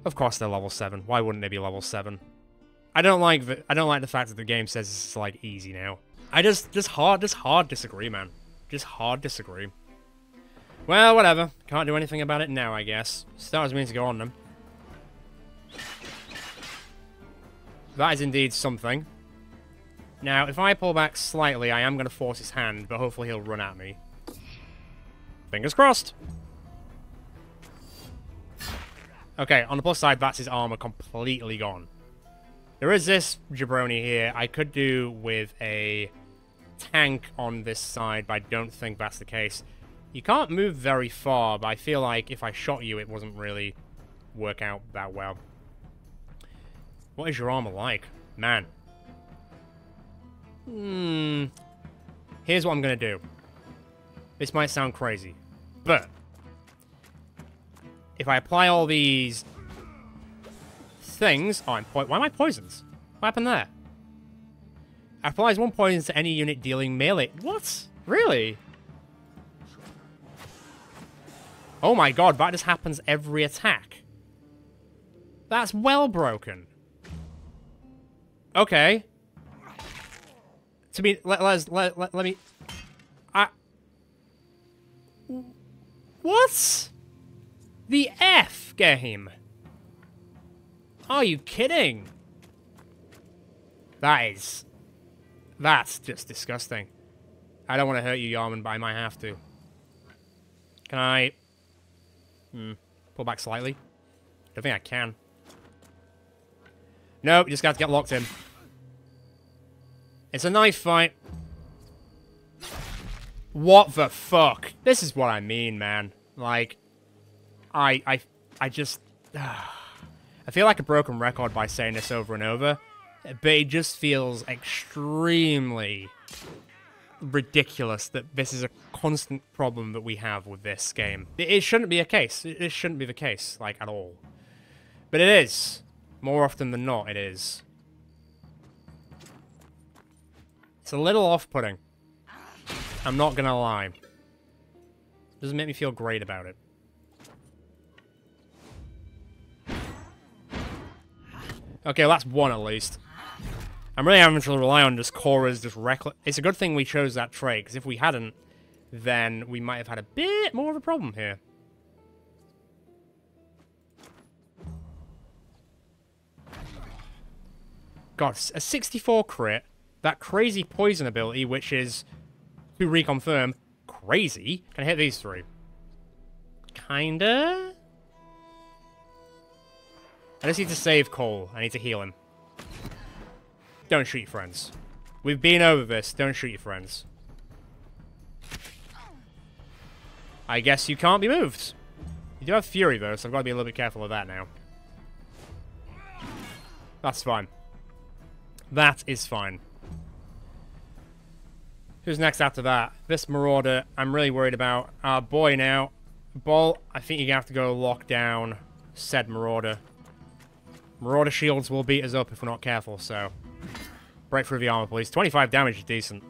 Of course they're level 7. Why wouldn't they be level 7? I don't like the fact that the game says it's like easy now. I just hard disagree, man. Just hard disagree. Well, whatever. Can't do anything about it now, I guess. Stars means to go on them. That is indeed something. Now, if I pull back slightly, I am going to force his hand, but hopefully he'll run at me. Fingers crossed! Okay, on the plus side, that's his armor completely gone. There is this jabroni here. I could do with a tank on this side, but I don't think that's the case. You can't move very far, but I feel like if I shot you, it wasn't really work out that well. What is your armor like? Man. Here's what I'm gonna do. This might sound crazy, but if I apply all these things... Oh, why am I poisoned? What happened there? Applies 1 poison to any unit dealing melee... What? Really? Oh my god, that just happens every attack. That's well broken. Okay. To be... Let me... What? The F game? Are you kidding? That's just disgusting. I don't want to hurt you, Yarman, but I might have to. Can I... pull back slightly? I don't think I can. No, you just got to get locked in. It's a knife fight. What the fuck? This is what I mean, man. Like, I just... I feel like a broken record by saying this over and over, but it just feels extremely ridiculous that this is a constant problem that we have with this game. It shouldn't be a case. It shouldn't be the case, like, at all. But it is. More often than not, it is. It's a little off-putting. I'm not gonna lie. Doesn't make me feel great about it. Okay, well, that's one at least. I'm really having to rely on just Cora's just reckless. It's a good thing we chose that trait, because if we hadn't, then we might have had a bit more of a problem here. God, a 64 crit, that crazy poison ability, which is, to reconfirm, crazy. Can I hit these three? Kinda? I just need to save Cole. I need to heal him. Don't shoot your friends. We've been over this. Don't shoot your friends. I guess you can't be moved. You do have Fury, though, so I've got to be a little bit careful of that now. That's fine. That is fine. Who's next after that? This Marauder, I'm really worried about. Our boy now. Ball, I think you're going to have to go lock down said Marauder. Marauder shields will beat us up if we're not careful, so... Break through the armor, please. 25 damage is decent.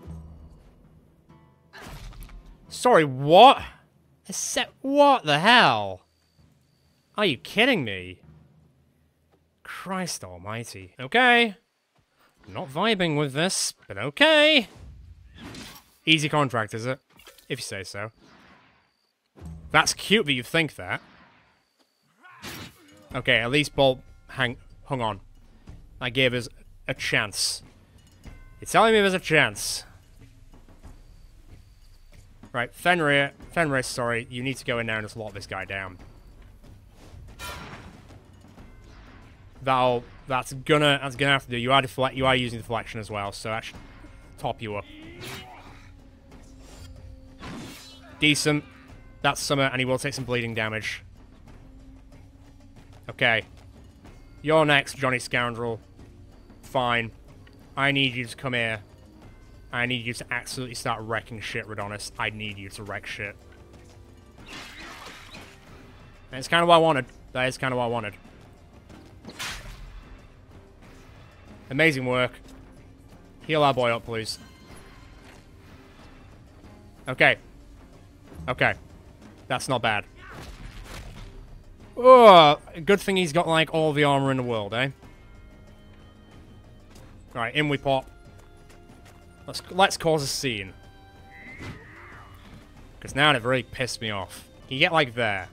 Sorry, what? What the hell? Are you kidding me? Christ almighty. Okay. Not vibing with this, but okay. Easy contract, is it? If you say so. That's cute that you think that. Okay, at least Bolt hung on. That gave us a chance. You're telling me there's a chance. Right, Fenrir, sorry, you need to go in there and just lock this guy down. That's gonna have to do. You are using deflection as well, so that should top you up. Decent. That's Summer, and he will take some bleeding damage. Okay. You're next, Johnny Scoundrel. Fine. I need you to come here. I need you to absolutely start wrecking shit, Radonis. I need you to wreck shit. And it's kind of what I wanted. That is kind of what I wanted. Amazing work. Heal our boy up, please. Okay. Okay. That's not bad. Oh, good thing he's got, like, all the armor in the world, eh? Alright, in we pop. Let's cause a scene. Because now it really pissed me off. You get, like, there.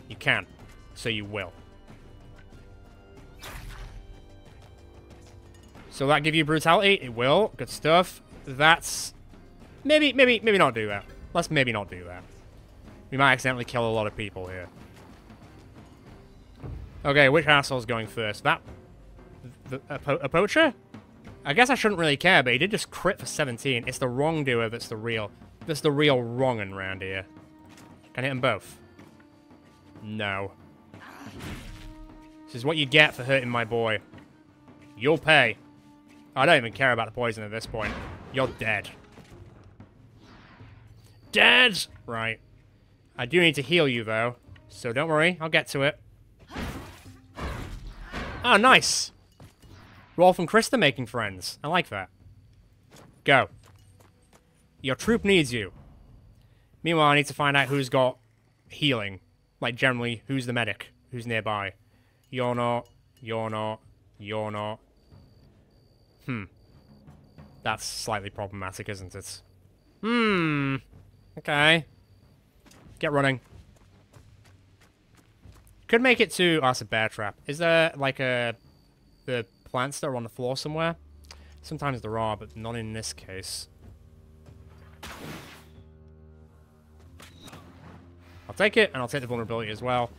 You can. So you will. So that give you brutality? It will. Good stuff. That's... Maybe not do that. Let's maybe not do that. We might accidentally kill a lot of people here. Okay, which asshole's going first? That... A poacher? I guess I shouldn't really care, but he did just crit for 17. It's the wrongdoer that's the real... That's the real wrong'un round here. Can I hit them both? No. This is what you get for hurting my boy. You'll pay. I don't even care about the poison at this point. You're dead. dead! Right. I do need to heal you, though. So don't worry, I'll get to it. Oh, nice! Rolf and Krista making friends. I like that. Go. Your troop needs you. Meanwhile, I need to find out who's got healing. Like, generally, who's the medic? Who's nearby? You're not. You're not. You're not. That's slightly problematic, isn't it? Okay. Get running. Could make it to... Oh, that's a bear trap. Is there, like, the plants that are on the floor somewhere? Sometimes there are, but not in this case. I'll take it, and I'll take the vulnerability as well.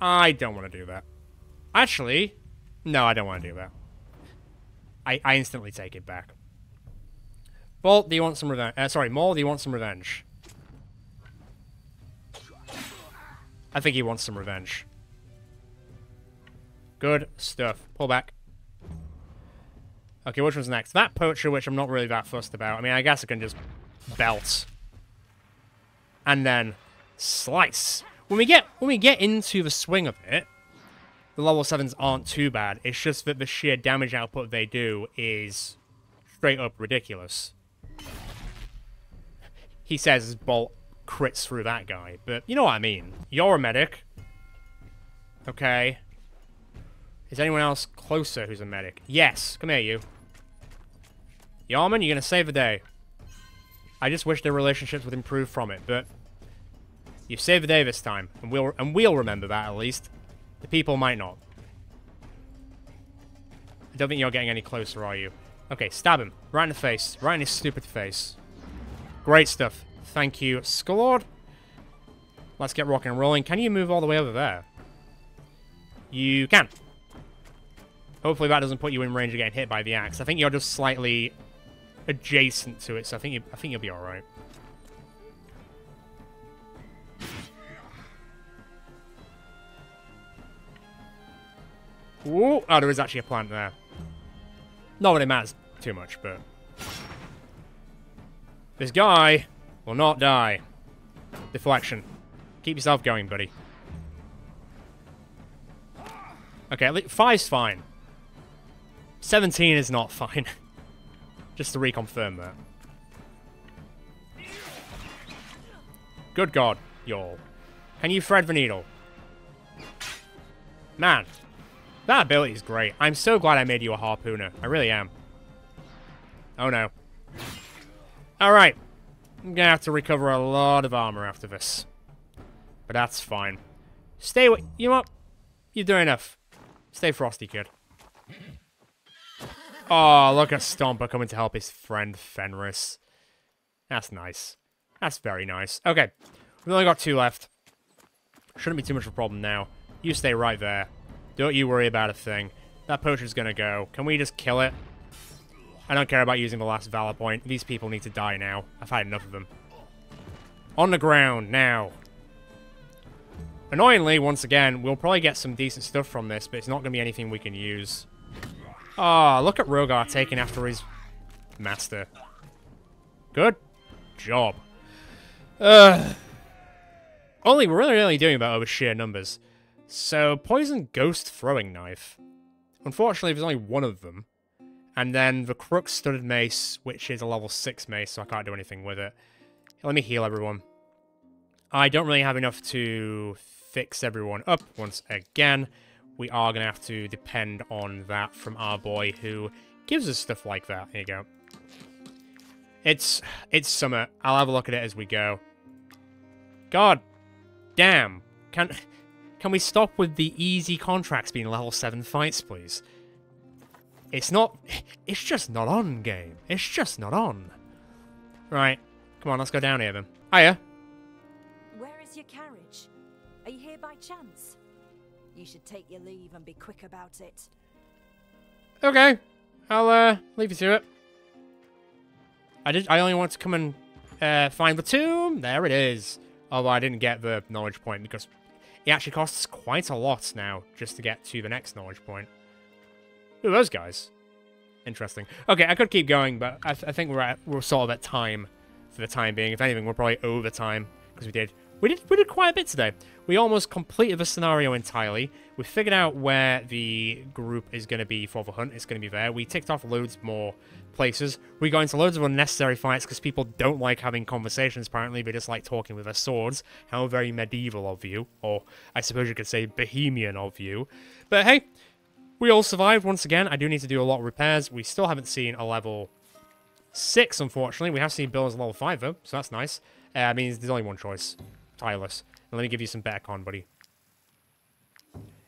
I don't want to do that. Actually, no, I don't want to do that. I instantly take it back. Bolt, do you want some revenge? Sorry, Maul, do you want some revenge? I think he wants some revenge. Good stuff. Pull back. Okay, which one's next? That poacher, which I'm not really that fussed about. I mean, I guess I can just belt. And then slice. When we get into the swing of it, the level 7s aren't too bad. It's just that the sheer damage output they do is straight up ridiculous. He says his bolt crits through that guy, but you know what I mean. You're a medic. Okay. Is anyone else closer who's a medic? Yes. Come here, you. Yarman, you're gonna save the day. I just wish their relationships would improve from it, but you've saved the day this time, and we'll remember that at least. The people might not. I don't think you're getting any closer, are you? Okay, stab him. Right in the face. Right in his stupid face. Great stuff. Thank you, Skullord. Let's get rocking and rolling. Can you move all the way over there? You can. Hopefully that doesn't put you in range of getting hit by the axe. I think you're just slightly adjacent to it, so I think you'll be alright. Ooh, oh, there is actually a plant there. Not that it matters too much, but... This guy will not die. Deflection. Keep yourself going, buddy. Okay, 5's fine. 17 is not fine. Just to reconfirm that. Good God, y'all. Can you thread the needle? Man. That ability is great. I'm so glad I made you a harpooner. I really am. Oh no. Alright. I'm gonna have to recover a lot of armor after this. But that's fine. Stay away. You know what? You're doing enough. Stay frosty, kid. Oh, look at Stomper coming to help his friend Fenris. That's nice. That's very nice. Okay. We've only got 2 left. Shouldn't be too much of a problem now. You stay right there. Don't you worry about a thing. That poacher's gonna go. Can we just kill it? I don't care about using the last Valor point. These people need to die now. I've had enough of them. On the ground, now. Annoyingly, once again, we'll probably get some decent stuff from this, but it's not gonna be anything we can use. Ah, look at Rogar taking after his master. Good job. Only we're really doing about over sheer numbers. So, poison ghost throwing knife. Unfortunately, there's only one of them. And then the crux studded mace, which is a level 6 mace, so I can't do anything with it. Let me heal everyone. I don't really have enough to fix everyone up once again. We are going to have to depend on that from our boy who gives us stuff like that. Here you go. It's summer. I'll have a look at it as we go. God damn. Can we stop with the easy contracts being level 7 fights, please? It's just not on, game. It's just not on. Right. Come on, let's go down here then. Hiya. Where is your carriage? Are you here by chance? You should take your leave and be quick about it. Okay. I'll leave you to it. I only want to come and find the tomb. There it is. Although I didn't get the knowledge point because it actually costs quite a lot now just to get to the next knowledge point. Ooh, those guys. Interesting. Okay, I could keep going, but I think we're sort of at time for the time being. If anything, we're probably over time because we did quite a bit today. We almost completed the scenario entirely. We figured out where the group is going to be for the hunt. It's going to be there. We ticked off loads more places. We got into loads of unnecessary fights because people don't like having conversations, apparently. They just like talking with their swords. How very medieval of you. Or I suppose you could say bohemian of you. But hey, we all survived once again. I do need to do a lot of repairs. We still haven't seen a level 6, unfortunately. We have seen Bill as a level 5, though, so that's nice. I mean, there's only one choice. Tireless. And let me give you some better con, buddy.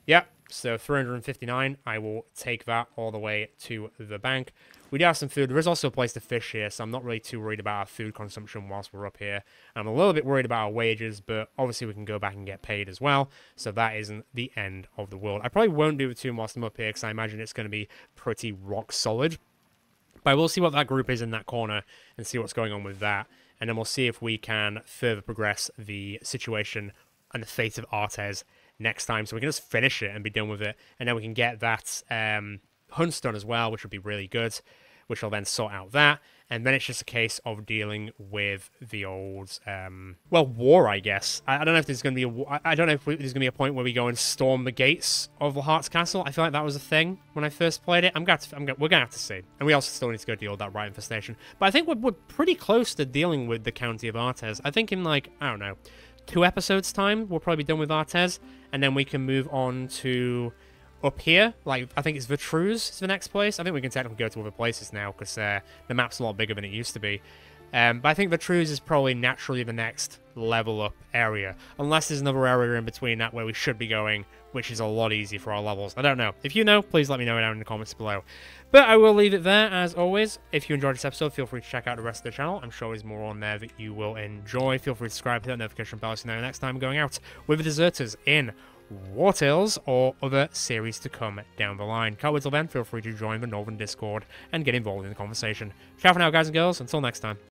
Yep, so 359. I will take that all the way to the bank. We do have some food. There is also a place to fish here, so I'm not really too worried about our food consumption whilst we're up here. I'm a little bit worried about our wages, but obviously we can go back and get paid as well, so that isn't the end of the world. I probably won't do the tomb whilst I'm up here, because I imagine it's going to be pretty rock solid. But we'll see what that group is in that corner and see what's going on with that. And then we'll see if we can further progress the situation and the fate of Artes next time. So we can just finish it and be done with it. And then we can get that hunt done as well, which would be really good. Which will then sort out that. And then it's just a case of dealing with the old, well, war, I guess. I don't know if there's going to be I don't know if there's going to be a point where we go and storm the gates of the Heart's Castle. I feel like that was a thing when I first played it. We're going to have to see. And we also still need to go deal with that rat infestation. But I think we're pretty close to dealing with the County of Artes. I think in, like, I don't know, 2 episodes' time, we'll probably be done with Artes. And then we can move on to up here. Like, I think it's Vartruz is the next place. I think we can technically go to other places now because the map's a lot bigger than it used to be. But I think Vartruz is probably naturally the next level up area. Unless there's another area in between that where we should be going, which is a lot easier for our levels. I don't know. If you know, please let me know down in the comments below. But I will leave it there, as always. If you enjoyed this episode, feel free to check out the rest of the channel. I'm sure there's more on there that you will enjoy. Feel free to subscribe, hit that notification bell so you know next time I'm going out with the deserters in Wartales or other series to come down the line. Can't wait till then, feel free to join the Northern Discord and get involved in the conversation. Ciao for now, guys and girls. Until next time.